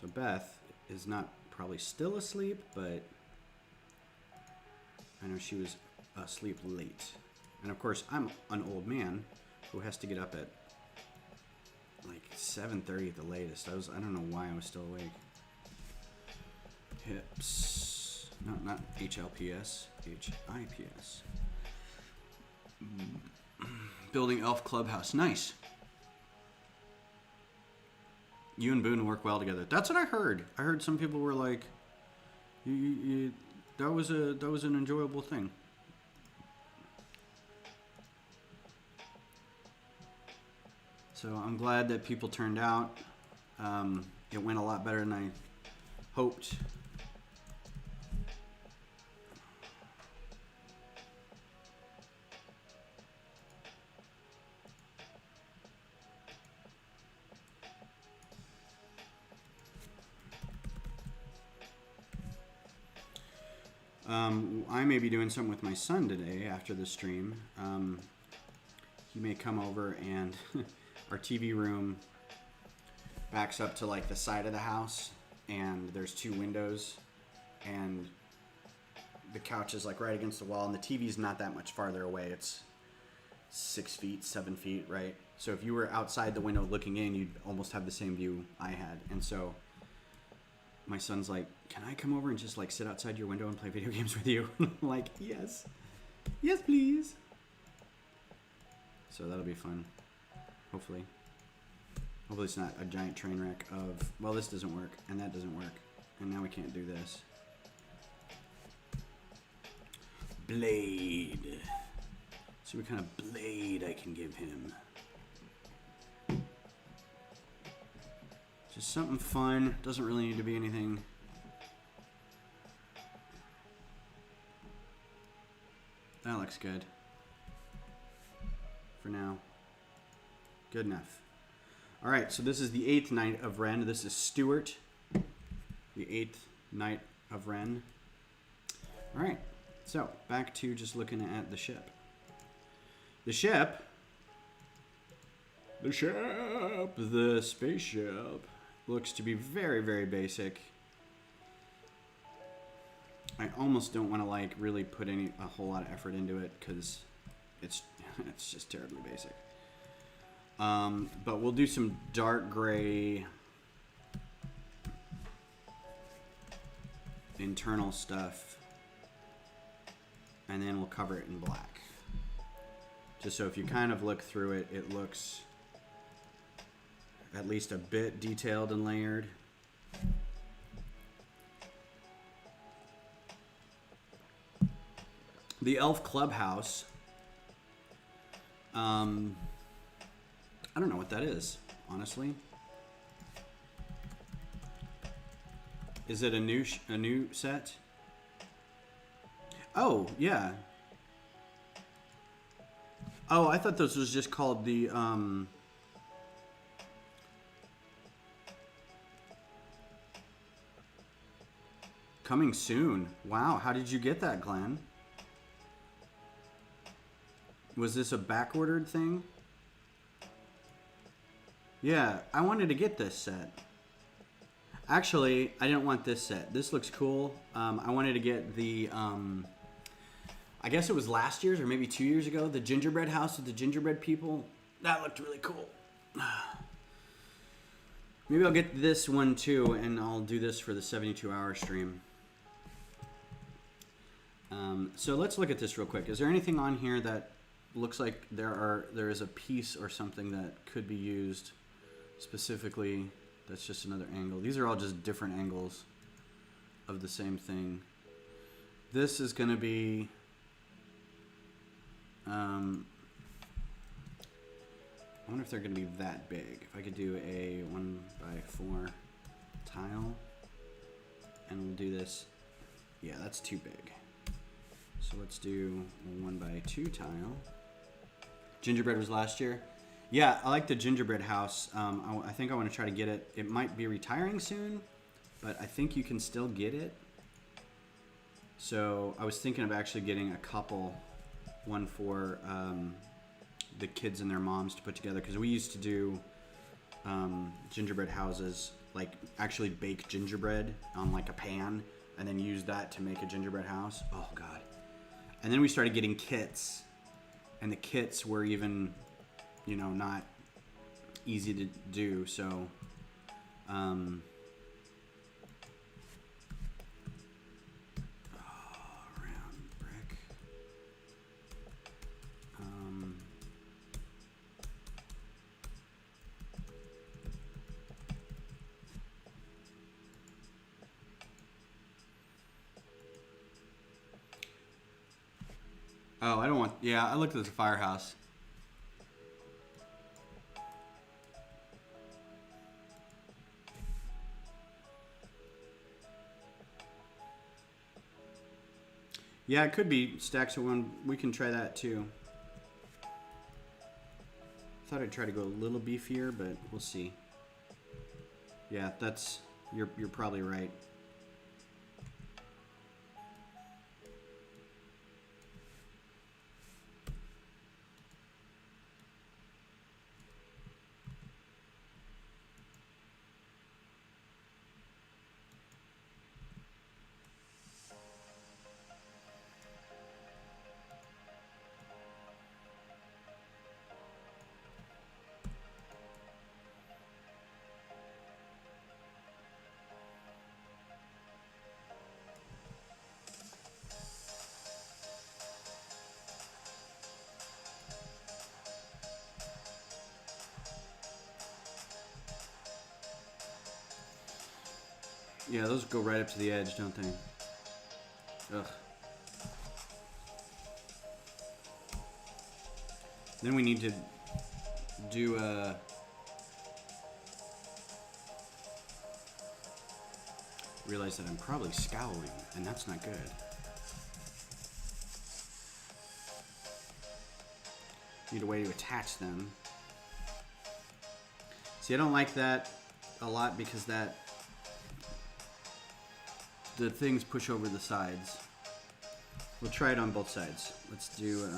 So Beth is not probably still asleep, but I know she was asleep late. And of course, I'm an old man who has to get up at like 7:30 at the latest. I don't know why I was still awake. Hips. No, not HLPS. HIPS. Building Elf Clubhouse. Nice. You and Boone work well together. That's what I heard. I heard some people were like, that was an enjoyable thing. So I'm glad that people turned out. It went a lot better than I hoped. I may be doing something with my son today after the stream. He may come over and our TV room backs up to like the side of the house and there's 2 windows and the couch is like right against the wall and the TV's not that much farther away. It's 6 feet, 7 feet, right? So if you were outside the window looking in, you'd almost have the same view I had. And so my son's like, can I come over and just like sit outside your window and play video games with you? I'm like, yes. Yes, please. So that'll be fun. Hopefully. Hopefully it's not a giant train wreck of, well, this doesn't work and that doesn't work. And now we can't do this. Blade. See what kind of blade I can give him. Just something fun. Doesn't really need to be anything. That looks good. For now. Good enough. Alright, so this is the 8th Knight of Ren. This is Stuart. The 8th Knight of Ren. Alright, so back to just looking at the ship. The spaceship looks to be very, very basic. I almost don't want to like really put a whole lot of effort into it because it's just terribly basic. But we'll do some dark gray internal stuff and then we'll cover it in black. Just so if you kind of look through it, it looks at least a bit detailed and layered. the Elf Clubhouse. I don't know what that is, honestly. Is it a new set? Oh, yeah. Oh, I thought this was just called the coming soon. Wow, how did you get that, Glenn? Was this a back-ordered thing? Yeah, I wanted to get this set. Actually, I didn't want this set. This looks cool. I wanted to get the, I guess it was last year's or maybe 2 years ago, the gingerbread house with the gingerbread people. That looked really cool. Maybe I'll get this one too, and I'll do this for the 72-hour stream. So let's look at this real quick. Is there anything on here that looks like there is a piece or something that could be used specifically? That's just another angle. These are all just different angles of the same thing. This is going to be I wonder if they're going to be that big. If I could do a 1x4 tile, and we'll do this. Yeah, that's too big. So let's do a 1x2 tile. Gingerbread was last year. Yeah, I like the gingerbread house. I think I want to try to get it. It might be retiring soon, but I think you can still get it. So I was thinking of actually getting a couple, one for the kids and their moms to put together, because we used to do gingerbread houses, like actually bake gingerbread on like a pan and then use that to make a gingerbread house. Oh God. And then we started getting kits, and the kits were even, you know, not easy to do. So round brick. Oh, I don't want, yeah, I looked at the firehouse. Yeah, it could be stacks of one. We can try that too. Thought I'd try to go a little beefier, but we'll see. Yeah, that's, you're probably right. Yeah, those go right up to the edge, don't they? Ugh. Then we need to do a... Realize that I'm probably scowling, and that's not good. Need a way to attach them. See, I don't like that a lot because the things push over the sides. We'll try it on both sides. Let's do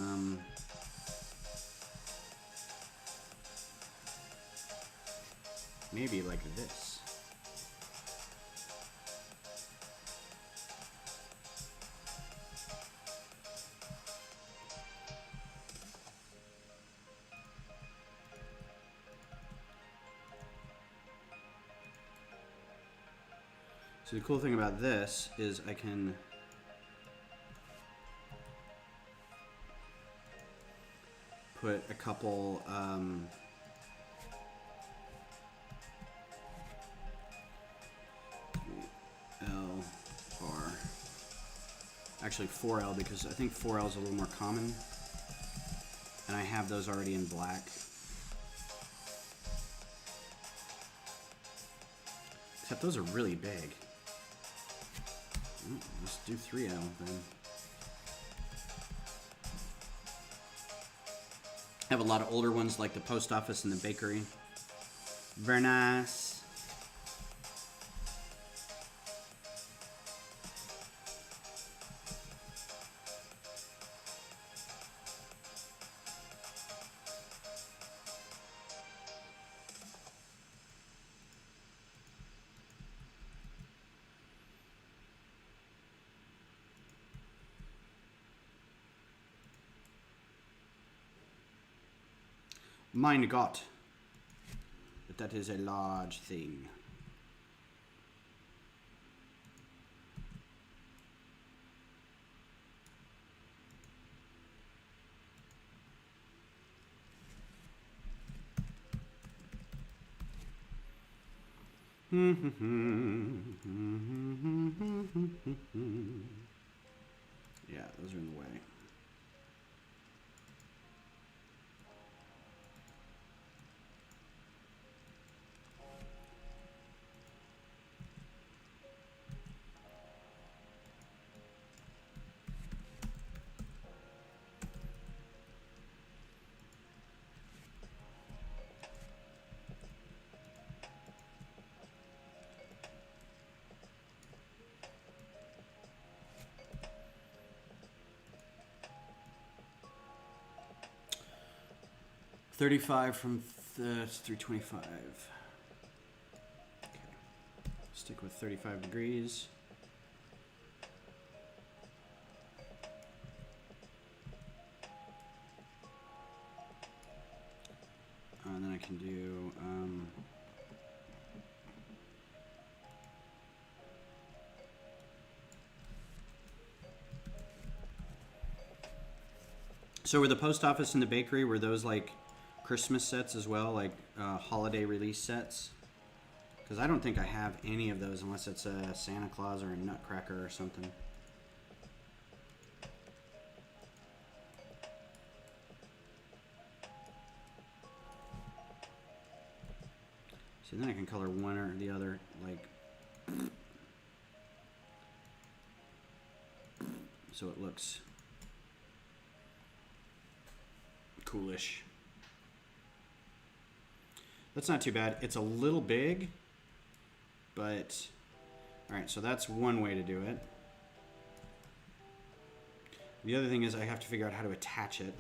maybe like this. So the cool thing about this is I can put a couple L, R. Actually 4L, because I think 4L is a little more common. And I have those already in black. Except those are really big. Let's do 3L then. I have a lot of older ones like the post office and the bakery. Very nice. Mein Gott. But that is a large thing. Yeah, those are in the way. $35 from 325. Okay. Stick with 35 degrees. And then I can do so were the post office and the bakery, were those like Christmas sets as well, like holiday release sets? Because I don't think I have any of those unless it's a Santa Claus or a Nutcracker or something. So then I can color one or the other, like, so it looks coolish. That's not too bad. It's a little big, but all right, so that's one way to do it. The other thing is I have to figure out how to attach it.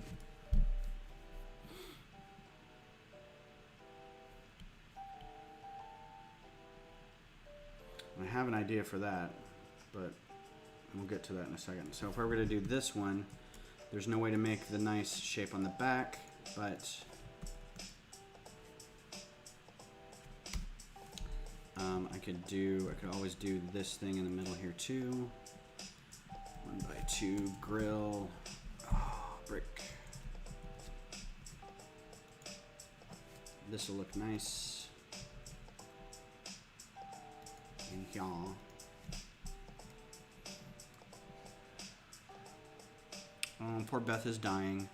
I have an idea for that, but we'll get to that in a second. So if I were to do this one, there's no way to make the nice shape on the back, but I could always do this thing in the middle here too. 1x2 grill, brick. This will look nice in here. Poor Beth is dying.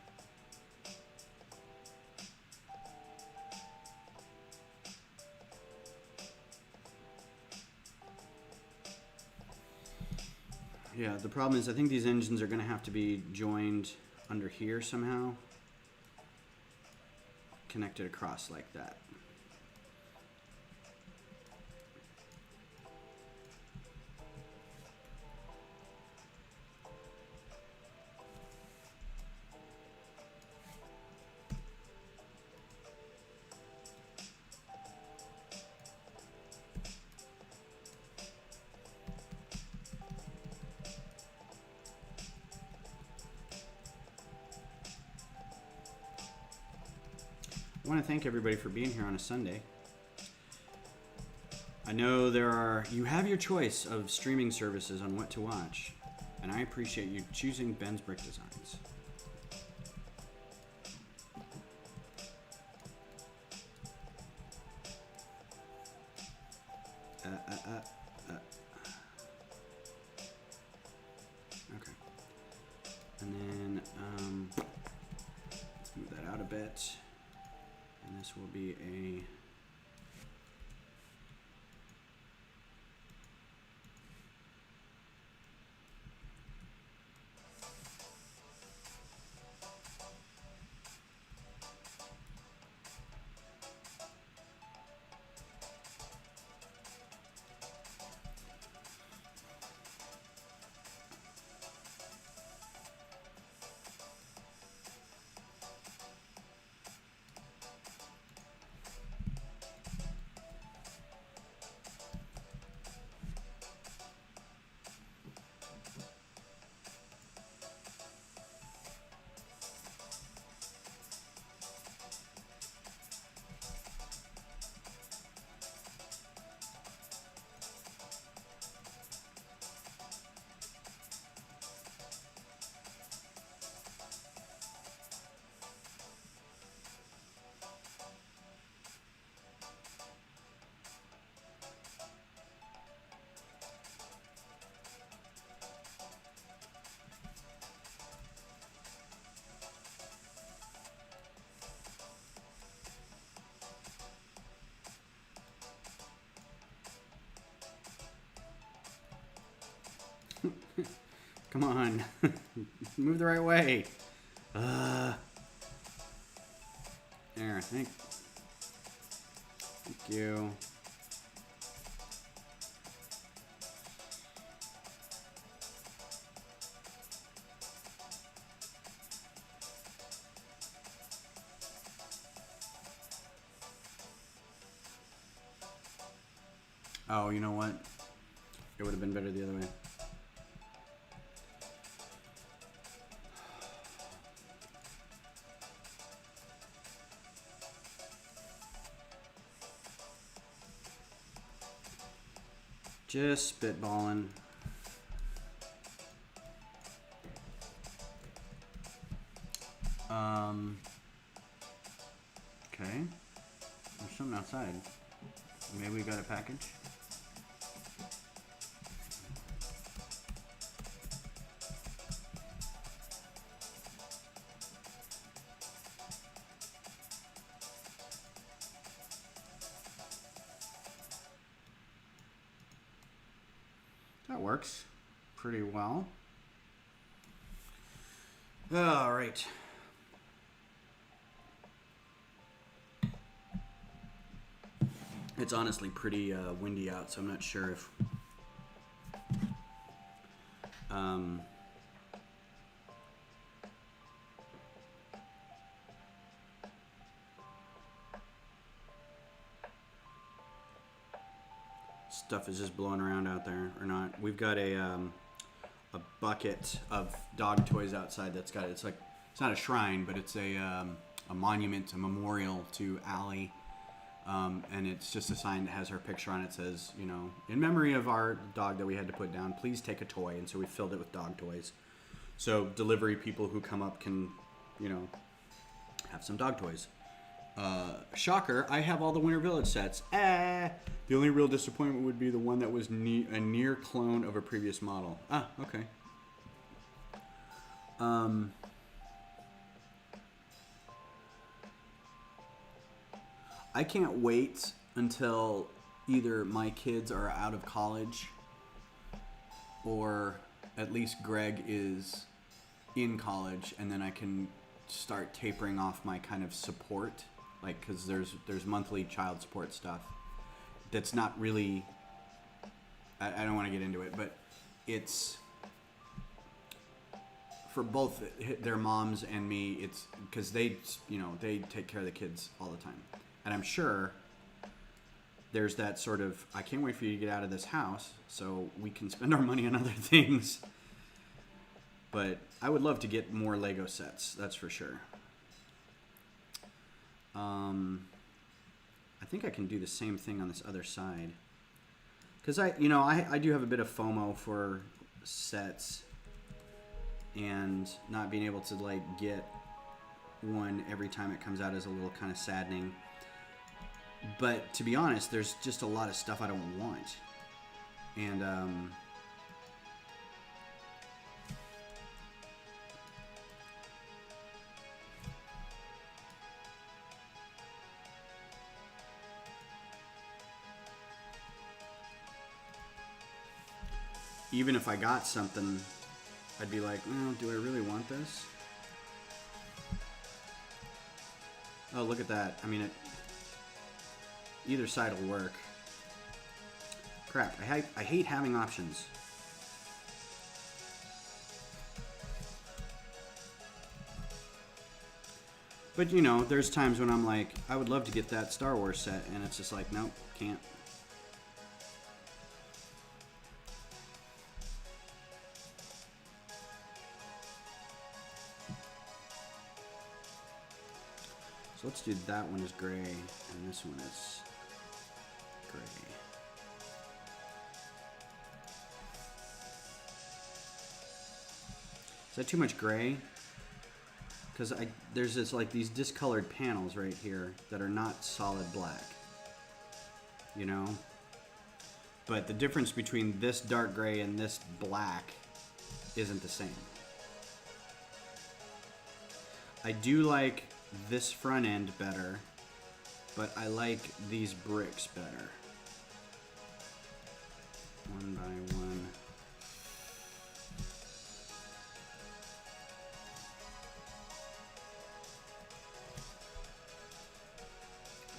Yeah, the problem is I think these engines are going to have to be joined under here somehow. Connected across like that. I want to thank everybody for being here on a Sunday. I know you have your choice of streaming services on what to watch, and I appreciate you choosing Ben's Brick Designs. Okay. this will be a... Come on. Move the right way. There, thank you. Oh, you know what? It would have been better the other way. Just spitballing. Okay. There's something outside. Maybe we got a package. That works pretty well. All right. It's honestly pretty windy out, so I'm not sure if stuff is just blowing around out there or not. We've got a bucket of dog toys outside that's got, it's like, it's not a shrine, but it's a monument, a memorial to Allie. And it's just a sign that has her picture on it. It says, you know, in memory of our dog that we had to put down, please take a toy. And so we filled it with dog toys. So delivery people who come up can, you know, have some dog toys. Shocker, I have all the Winter Village sets. The only real disappointment would be the one that was a near clone of a previous model. Ah, okay. I can't wait until either my kids are out of college or at least Greg is in college, and then I can start tapering off my kind of support, like, because there's monthly child support stuff that's not really, I don't want to get into it, but it's for both their moms and me. It's because they, you know, they take care of the kids all the time. And I'm sure there's that sort of, I can't wait for you to get out of this house so we can spend our money on other things. But I would love to get more Lego sets, that's for sure. I think I can do the same thing on this other side. Because I do have a bit of FOMO for sets and not being able to, like, get one every time it comes out is a little kind of saddening. But to be honest, there's just a lot of stuff I don't want. And even if I got something, I'd be like, well, do I really want this? Oh, look at that. I mean, either side will work. Crap, I hate having options. But, you know, there's times when I'm like, I would love to get that Star Wars set, and it's just like, nope, can't. So let's do that one is gray, and this one is gray. Is that too much gray? Because there's this like these discolored panels right here that are not solid black, you know? But the difference between this dark gray and this black isn't the same. I do like this front end better, but I like these bricks better. One by one.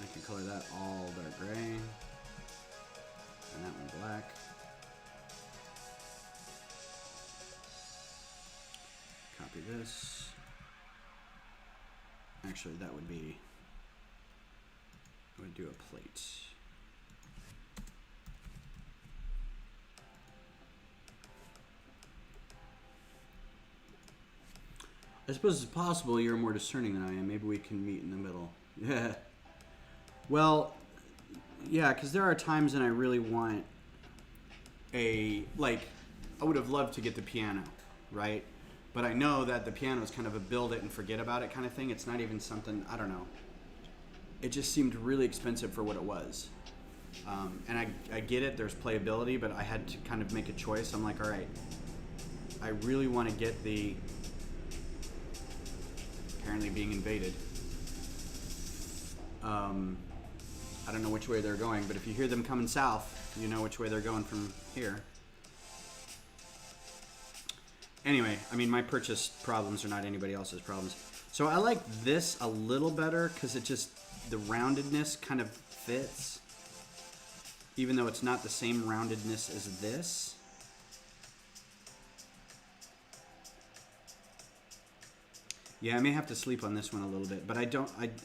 I can color that all dark gray, and that one black. Copy this. Actually, that would be, I would do a plate. I suppose it's possible you're more discerning than I am. Maybe we can meet in the middle. Yeah. Well, yeah, because there are times when I really want I would have loved to get the piano, right? But I know that the piano is kind of a build it and forget about it kind of thing. It's not even something, I don't know. It just seemed really expensive for what it was. And I get it, there's playability, but I had to kind of make a choice. I'm like, all right, I really want to get the, apparently being invaded. I don't know which way they're going, but if you hear them coming south, you know which way they're going from here. Anyway, I mean, my purchase problems are not anybody else's problems. So I like this a little better because it just, the roundedness kind of fits, even though it's not the same roundedness as this. Yeah, I may have to sleep on this one a little bit, but I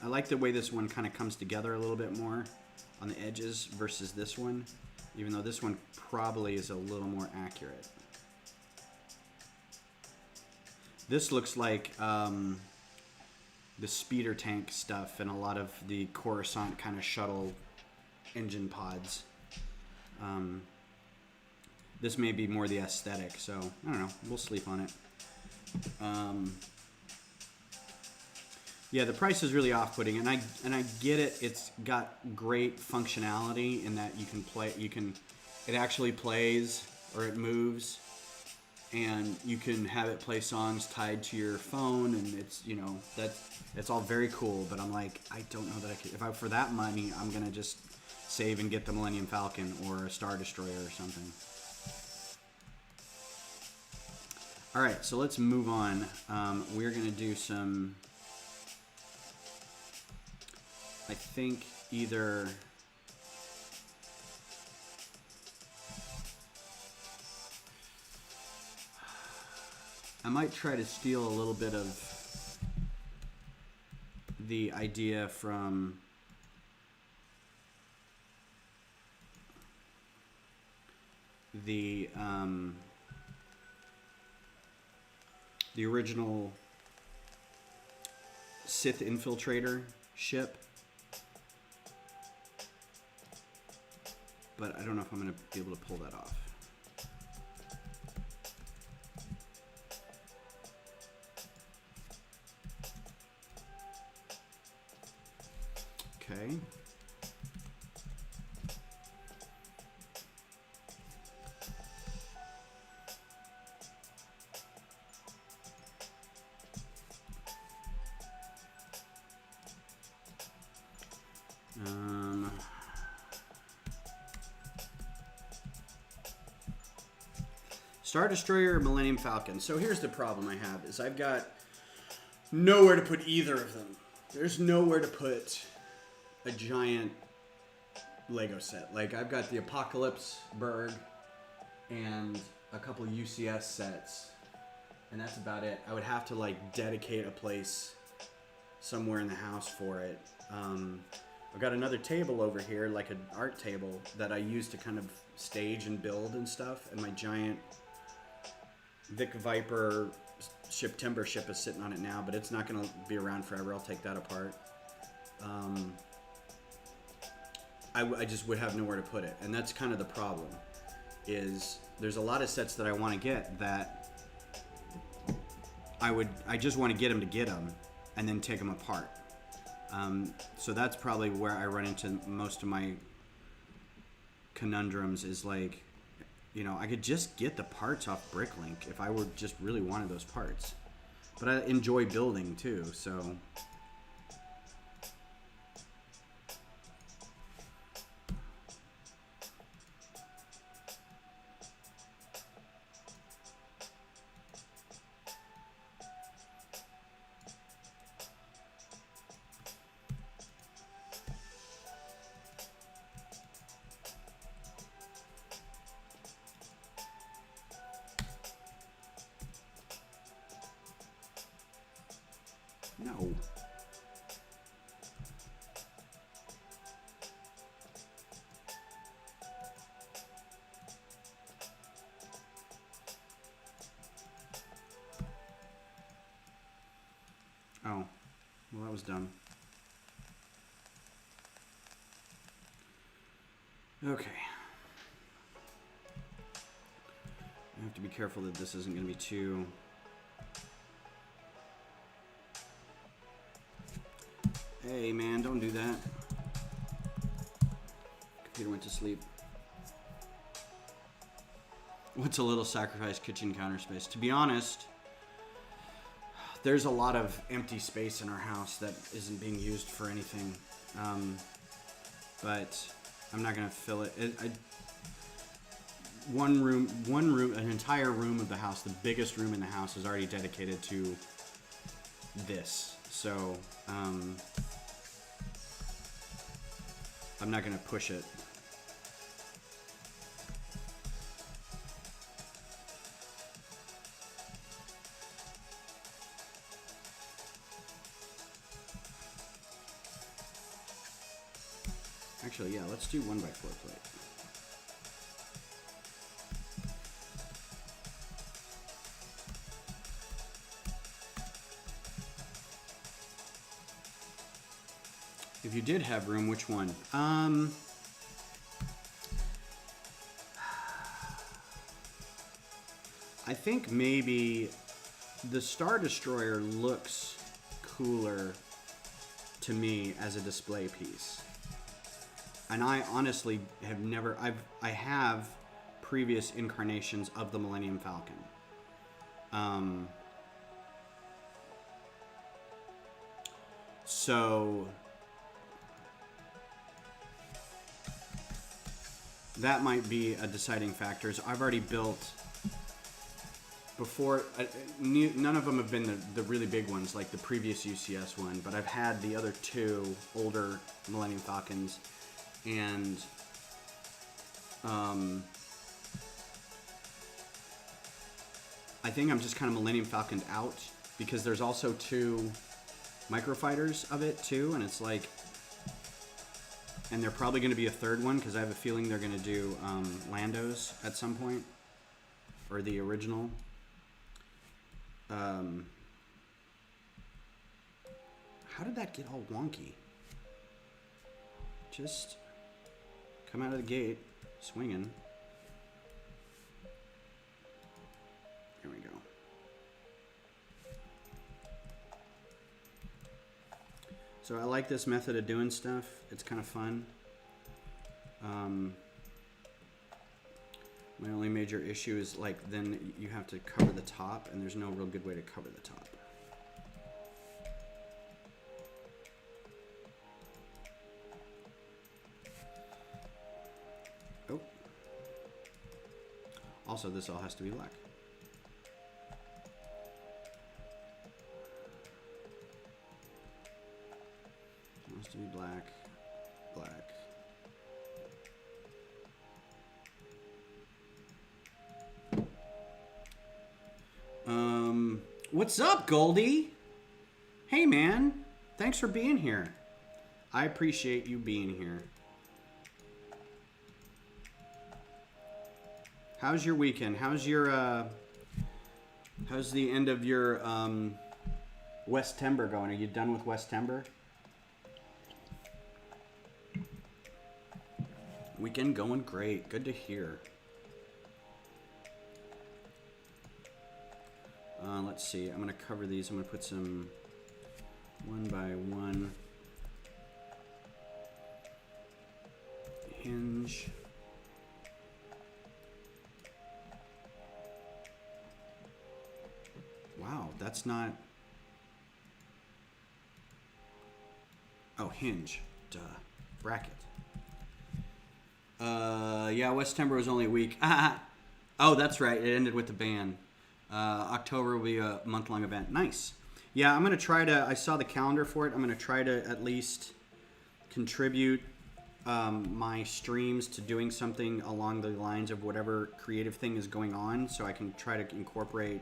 like the way this one kind of comes together a little bit more on the edges versus this one, even though this one probably is a little more accurate. This looks like the speeder tank stuff and a lot of the Coruscant kind of shuttle engine pods. This may be more the aesthetic, so I don't know. We'll sleep on it. Yeah, the price is really off-putting, and I get it. It's got great functionality in that you can play. It actually plays or it moves, and you can have it play songs tied to your phone, and it's it's all very cool. But I'm like, I don't know that I could. For that money, I'm gonna just save and get the Millennium Falcon or a Star Destroyer or something. All right, so let's move on. We're gonna do some. I think either I might try to steal a little bit of the idea from the original Sith infiltrator ship. But I don't know if I'm going to be able to pull that off. Okay. Star Destroyer or Millennium Falcon. So here's the problem I have, is I've got nowhere to put either of them. There's nowhere to put a giant Lego set. Like, I've got the Apocalypse Berg and a couple UCS sets, and that's about it. I would have to, like, dedicate a place somewhere in the house for it. I've got another table over here, like an art table, that I use to kind of stage and build and stuff, and my giant Vic Viper timber ship is sitting on it now, but it's not going to be around forever. I'll take that apart. I just would have nowhere to put it, and that's kind of the problem, is there's a lot of sets that I want to get that I just want to get them and then take them apart. So that's probably where I run into most of my conundrums, is like, you know, I could just get the parts off Bricklink if I were just really wanted those parts. But I enjoy building too, so. No. Oh, well, that was dumb. Okay. I have to be careful that this isn't going to be too... Hey, man, don't do that. Computer went to sleep. What's a little sacrifice kitchen counter space? To be honest, there's a lot of empty space in our house that isn't being used for anything. But I'm not going to fill it. One room, an entire room of the house, the biggest room in the house, is already dedicated to this. So, I'm not going to push it. Actually, yeah, let's do 1x4 plate. If you did have room, which one? I think maybe the Star Destroyer looks cooler to me as a display piece. And I honestly have never, I have previous incarnations of the Millennium Falcon. So that might be a deciding factor. I've already built before, none of them have been the really big ones like the previous UCS one, but I've had the other two older Millennium Falcons, and I think I'm just kind of Millennium Falconed out, because there's also two microfighters of it too, and it's like, and they're probably going to be a third one, because I have a feeling they're going to do Landos at some point, or the original. How did that get all wonky? Just come out of the gate swinging. Here we go. So I like this method of doing stuff. It's kind of fun. My only major issue is, like, then you have to cover the top, and there's no real good way to cover the top. Oh. Also, this all has to be black. What's up, Goldie? Hey, man. Thanks for being here. I appreciate you being here. How's your weekend? How's your, how's the end of your, Westember going? Are you done with Westember? Weekend going great. Good to hear. Let's see. I'm going to cover these. I'm going to put some one by one. Hinge. Wow, that's not... Oh, hinge. Duh. Bracket. Yeah, Westember was only a week. Oh, that's right. It ended with the ban. October will be a month-long event. Nice. Yeah, I'm going to try to... I saw the calendar for it. I'm going to try to at least contribute my streams to doing something along the lines of whatever creative thing is going on, so I can try to incorporate...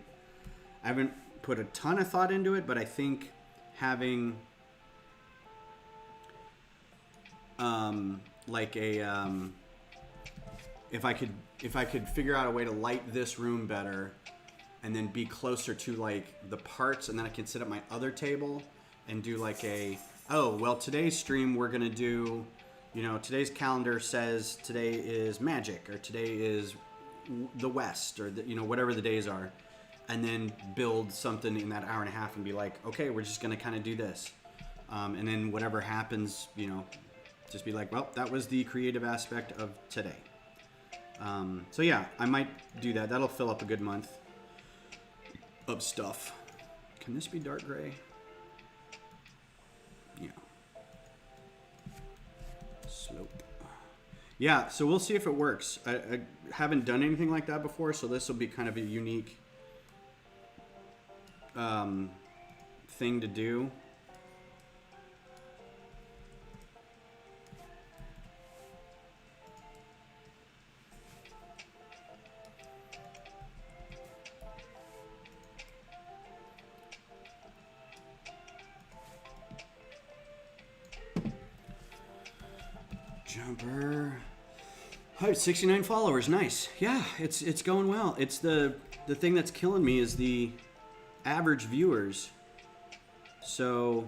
I haven't put a ton of thought into it, but I think having like a if I could figure out a way to light this room better and then be closer to like the parts, and then I can sit at my other table and do like a, oh, well, today's stream we're gonna do, you know, today's calendar says today is magic, or today is the West, or the, you know, whatever the days are, and then build something in that hour and a half and be like, okay, we're just gonna kind of do this, and then whatever happens, you know, just be like, well, that was the creative aspect of today. So yeah, I might do that. That'll fill up a good month of stuff. Can this be dark gray? Yeah. Slope. Yeah, so we'll see if it works. I haven't done anything like that before, so this will be kind of a unique thing to do. Jumper. Oh, 69 followers, nice. Yeah, it's going well. It's the thing that's killing me is the average viewers. So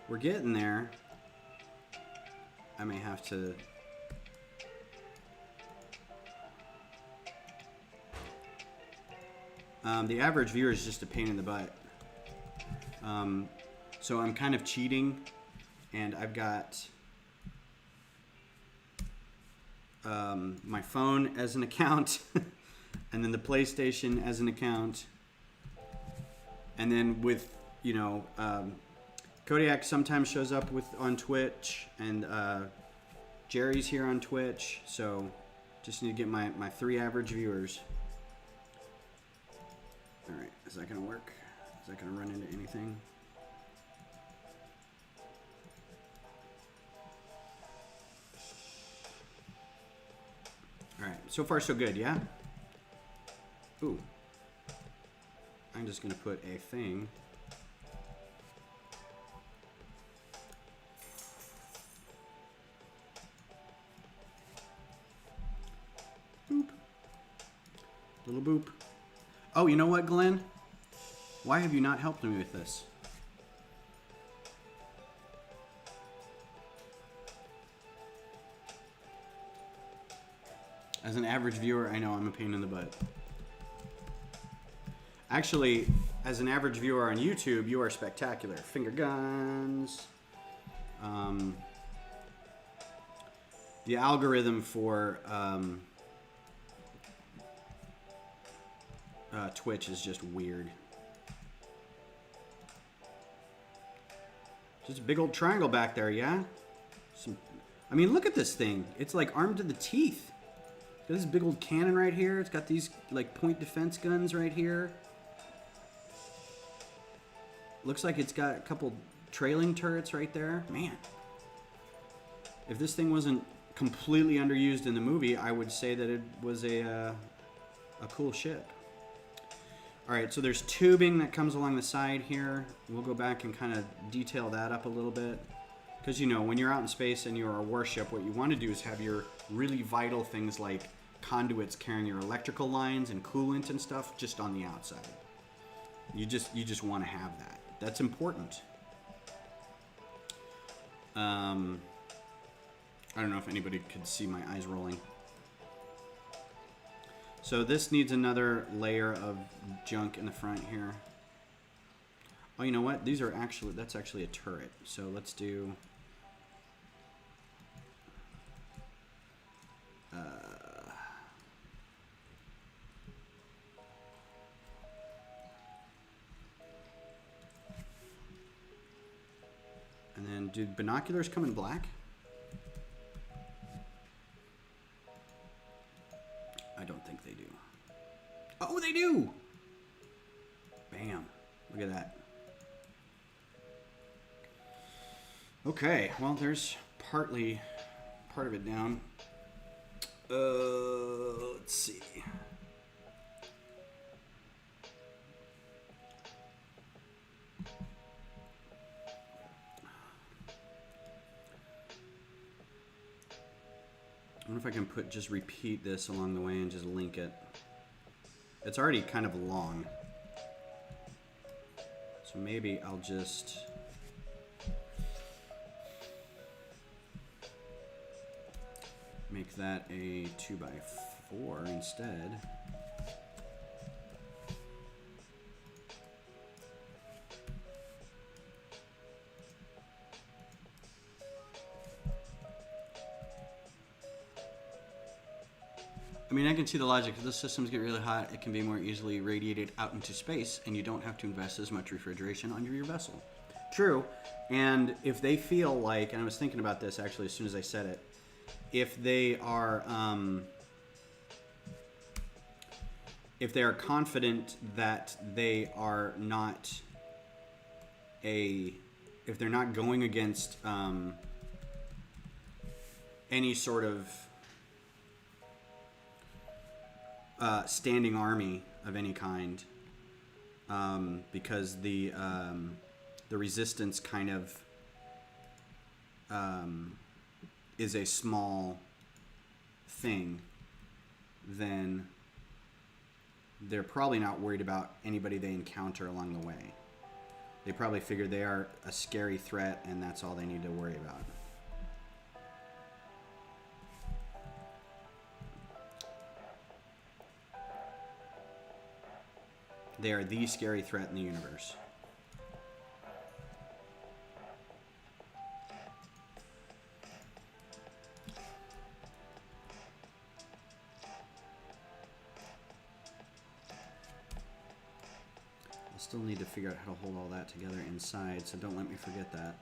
we're getting there. I may have to the average viewer is just a pain in the butt. So I'm kind of cheating, and I've got my phone as an account, and then the PlayStation as an account, and then with, you know, Kodiak sometimes shows up on Twitch, and Jerry's here on Twitch, so just need to get my 3 average viewers. All right, is that gonna work? Is that gonna run into anything? All right, so far so good, yeah? Ooh. I'm just gonna put a thing. Boop. Little boop. Oh, you know what, Glenn? Why have you not helped me with this? As an average viewer, I know I'm a pain in the butt. Actually, as an average viewer on YouTube, you are spectacular. Finger guns. The algorithm for Twitch is just weird. Just a big old triangle back there, yeah? I mean, look at this thing. It's like armed to the teeth. Got this big old cannon right here. It's got these like point defense guns right here. Looks like it's got a couple trailing turrets right there. Man. If this thing wasn't completely underused in the movie, I would say that it was a cool ship. All right, so there's tubing that comes along the side here. We'll go back and kind of detail that up a little bit. Because, you know, when you're out in space and you're a warship, what you want to do is have your really vital things like conduits carrying your electrical lines and coolant and stuff just on the outside. You just want to have that. That's important. I don't know if anybody could see my eyes rolling. So this needs another layer of junk in the front here. Oh, you know what? That's actually a turret. So let's do... and then do binoculars come in black? I don't think they do. Oh, they do! Bam. Look at that. Okay, well, there's part of it down. Let's see. I wonder if I can just repeat this along the way and just link it. It's already kind of long. So maybe I'll just... make that a 2x4 instead. I mean, I can see the logic. If the systems get really hot, it can be more easily radiated out into space, and you don't have to invest as much refrigeration under your vessel. True. And if they feel like, and I was thinking about this actually as soon as I said it, if they are confident that they are not if they're not going against any sort of standing army of any kind, because the resistance kind of is a small thing, then they're probably not worried about anybody they encounter along the way. They probably figure they are a scary threat and that's all they need to worry about. They are the scary threat in the universe. Still need to figure out how to hold all that together inside, so don't let me forget that.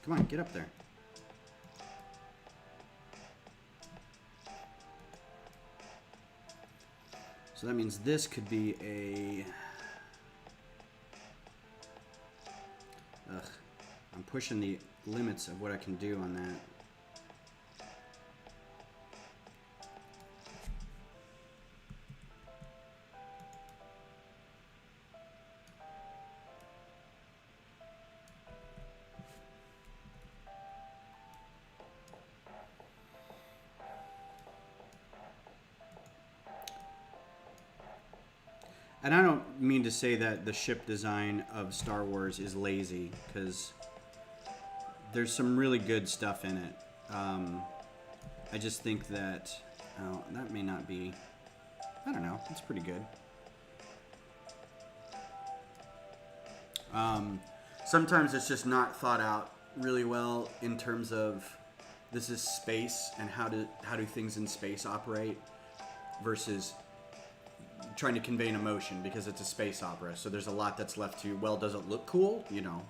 Come on, get up there. So that means this could be a... Ugh. I'm pushing the limits of what I can do on that. And I don't mean to say that the ship design of Star Wars is lazy, because there's some really good stuff in it. I just think that, oh, that may not be, I don't know, it's pretty good. Sometimes it's just not thought out really well in terms of this is space and how do things in space operate versus trying to convey an emotion, because it's a space opera. So there's a lot that's left to, well, does it look cool? You know.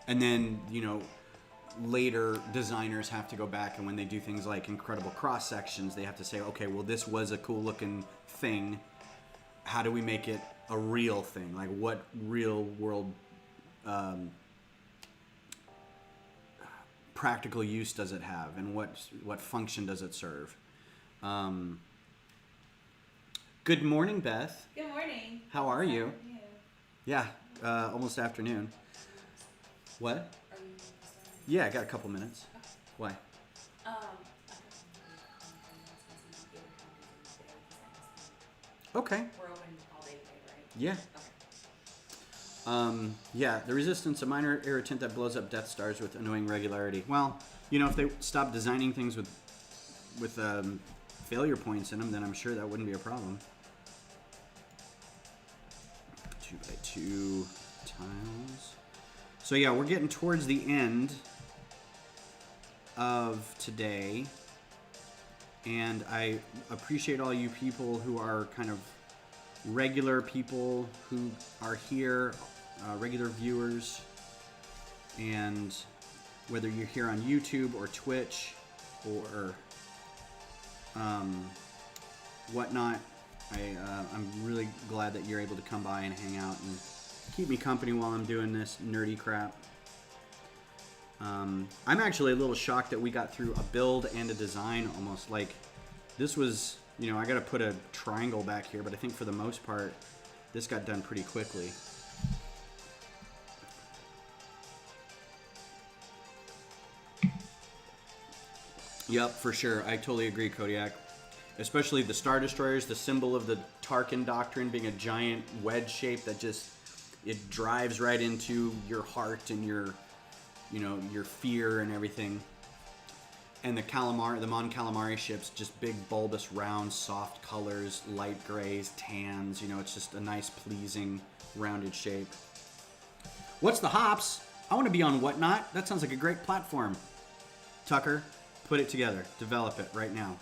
And then, you know, later designers have to go back, and when they do things like incredible cross sections, they have to say, okay, well, this was a cool looking thing. How do we make it a real thing? Like, what practical use does it have, and what function does it serve? Good morning, Beth. Good morning. How are you? Yeah, almost afternoon. What? Yeah, I got a couple minutes. Why? Okay. We're open all day today, right? Yeah. Okay. Yeah, the Resistance, a minor irritant that blows up Death Stars with annoying regularity. Well, you know, if they stop designing things with failure points in them, then I'm sure that wouldn't be a problem. 2x2 tiles. So yeah, we're getting towards the end of today, and I appreciate all you people who are kind of regular people who are here, regular viewers, and whether you're here on YouTube or Twitch or whatnot, I'm really glad that you're able to come by and hang out and keep me company while I'm doing this nerdy crap. I'm actually a little shocked that we got through a build and a design almost. Like, this was, you know, I got to put a triangle back here, but I think for the most part, this got done pretty quickly. Yep, for sure. I totally agree, Kodiak. Especially the Star Destroyers, the symbol of the Tarkin Doctrine being a giant wedge shape that just, it drives right into your heart and your, you know, your fear and everything. And the Mon Calamari ships, just big, bulbous, round, soft colors, light grays, tans. You know, it's just a nice, pleasing, rounded shape. What's the hops? I want to be on Whatnot. That sounds like a great platform. Tucker, put it together. Develop it right now.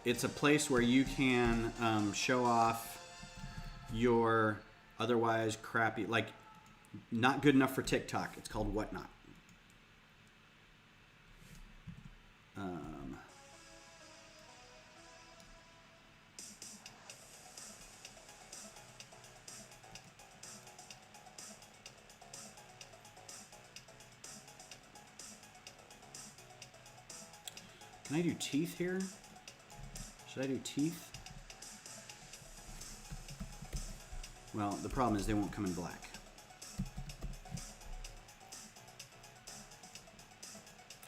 It's a place where you can show off your otherwise crappy, like, not good enough for TikTok. It's called Whatnot. Can I do teeth here? Should I do teeth? Well, the problem is they won't come in black.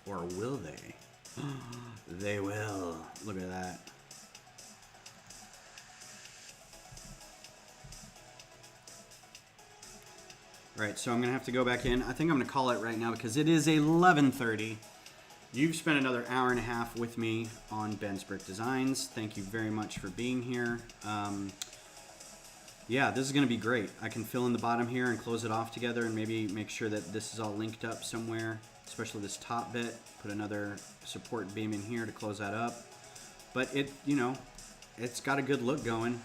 Or will they? They will. Look at that. Right, so I'm going to have to go back in. I think I'm going to call it right now because it is 11:30. You've spent another hour and a half with me on Ben's Brick Designs. Thank you very much for being here. Yeah, this is going to be great. I can fill in the bottom here and close it off together and maybe make sure that this is all linked up somewhere, especially this top bit. Put another support beam in here to close that up. But it, you know, it's got a good look going.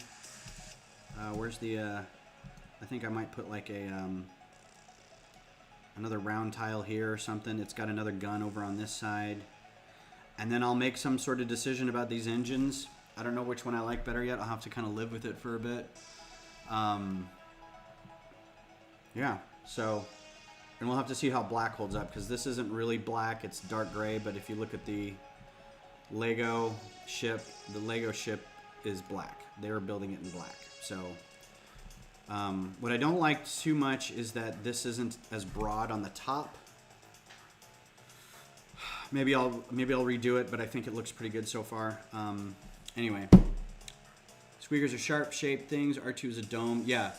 Where's the, I think I might put like a, another round tile here or something. It's got another gun over on this side. And then I'll make some sort of decision about these engines. I don't know which one I like better yet. I'll have to kind of live with it for a bit. Yeah, so, and we'll have to see how black holds up because this isn't really black. It's dark gray, but if you look at the Lego ship is black. They were building it in black. So, what I don't like too much is that this isn't as broad on the top. Maybe I'll redo it, but I think it looks pretty good so far. Anyway, squeakers are sharp-shaped things. R2 is a dome. Yeah,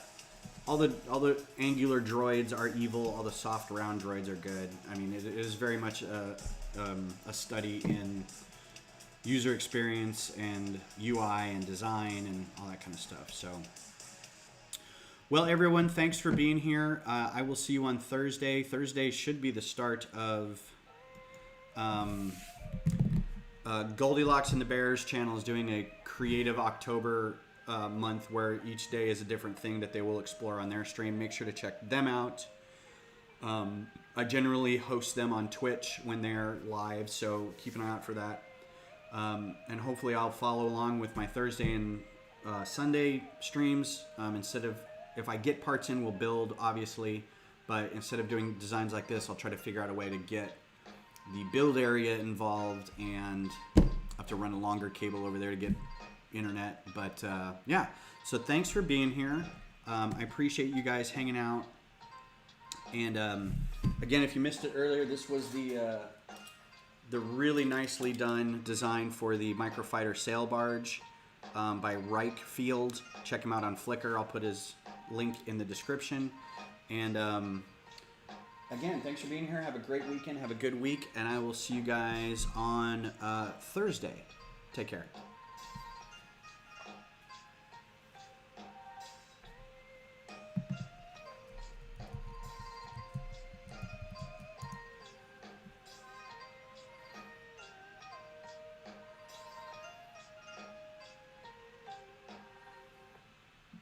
all the angular droids are evil. All the soft round droids are good. I mean, it is very much a study in user experience and UI and design and all that kind of stuff. So. Well, everyone, thanks for being here. I will see you on Thursday. Thursday should be the start of Goldilocks and the Bears channel is doing a creative October month where each day is a different thing that they will explore on their stream. Make sure to check them out. I generally host them on Twitch when they're live, so keep an eye out for that. And hopefully I'll follow along with my Thursday and Sunday streams instead of, if I get parts in, we'll build, obviously. But instead of doing designs like this, I'll try to figure out a way to get the build area involved, and I have to run a longer cable over there to get internet. But yeah, so thanks for being here. I appreciate you guys hanging out. And again, if you missed it earlier, this was the really nicely done design for the Microfighter sail barge by Reich Field. Check him out on Flickr. I'll put his link in the description. And again, thanks for being here. Have a great weekend. Have a good week. And I will see you guys on Thursday. Take care.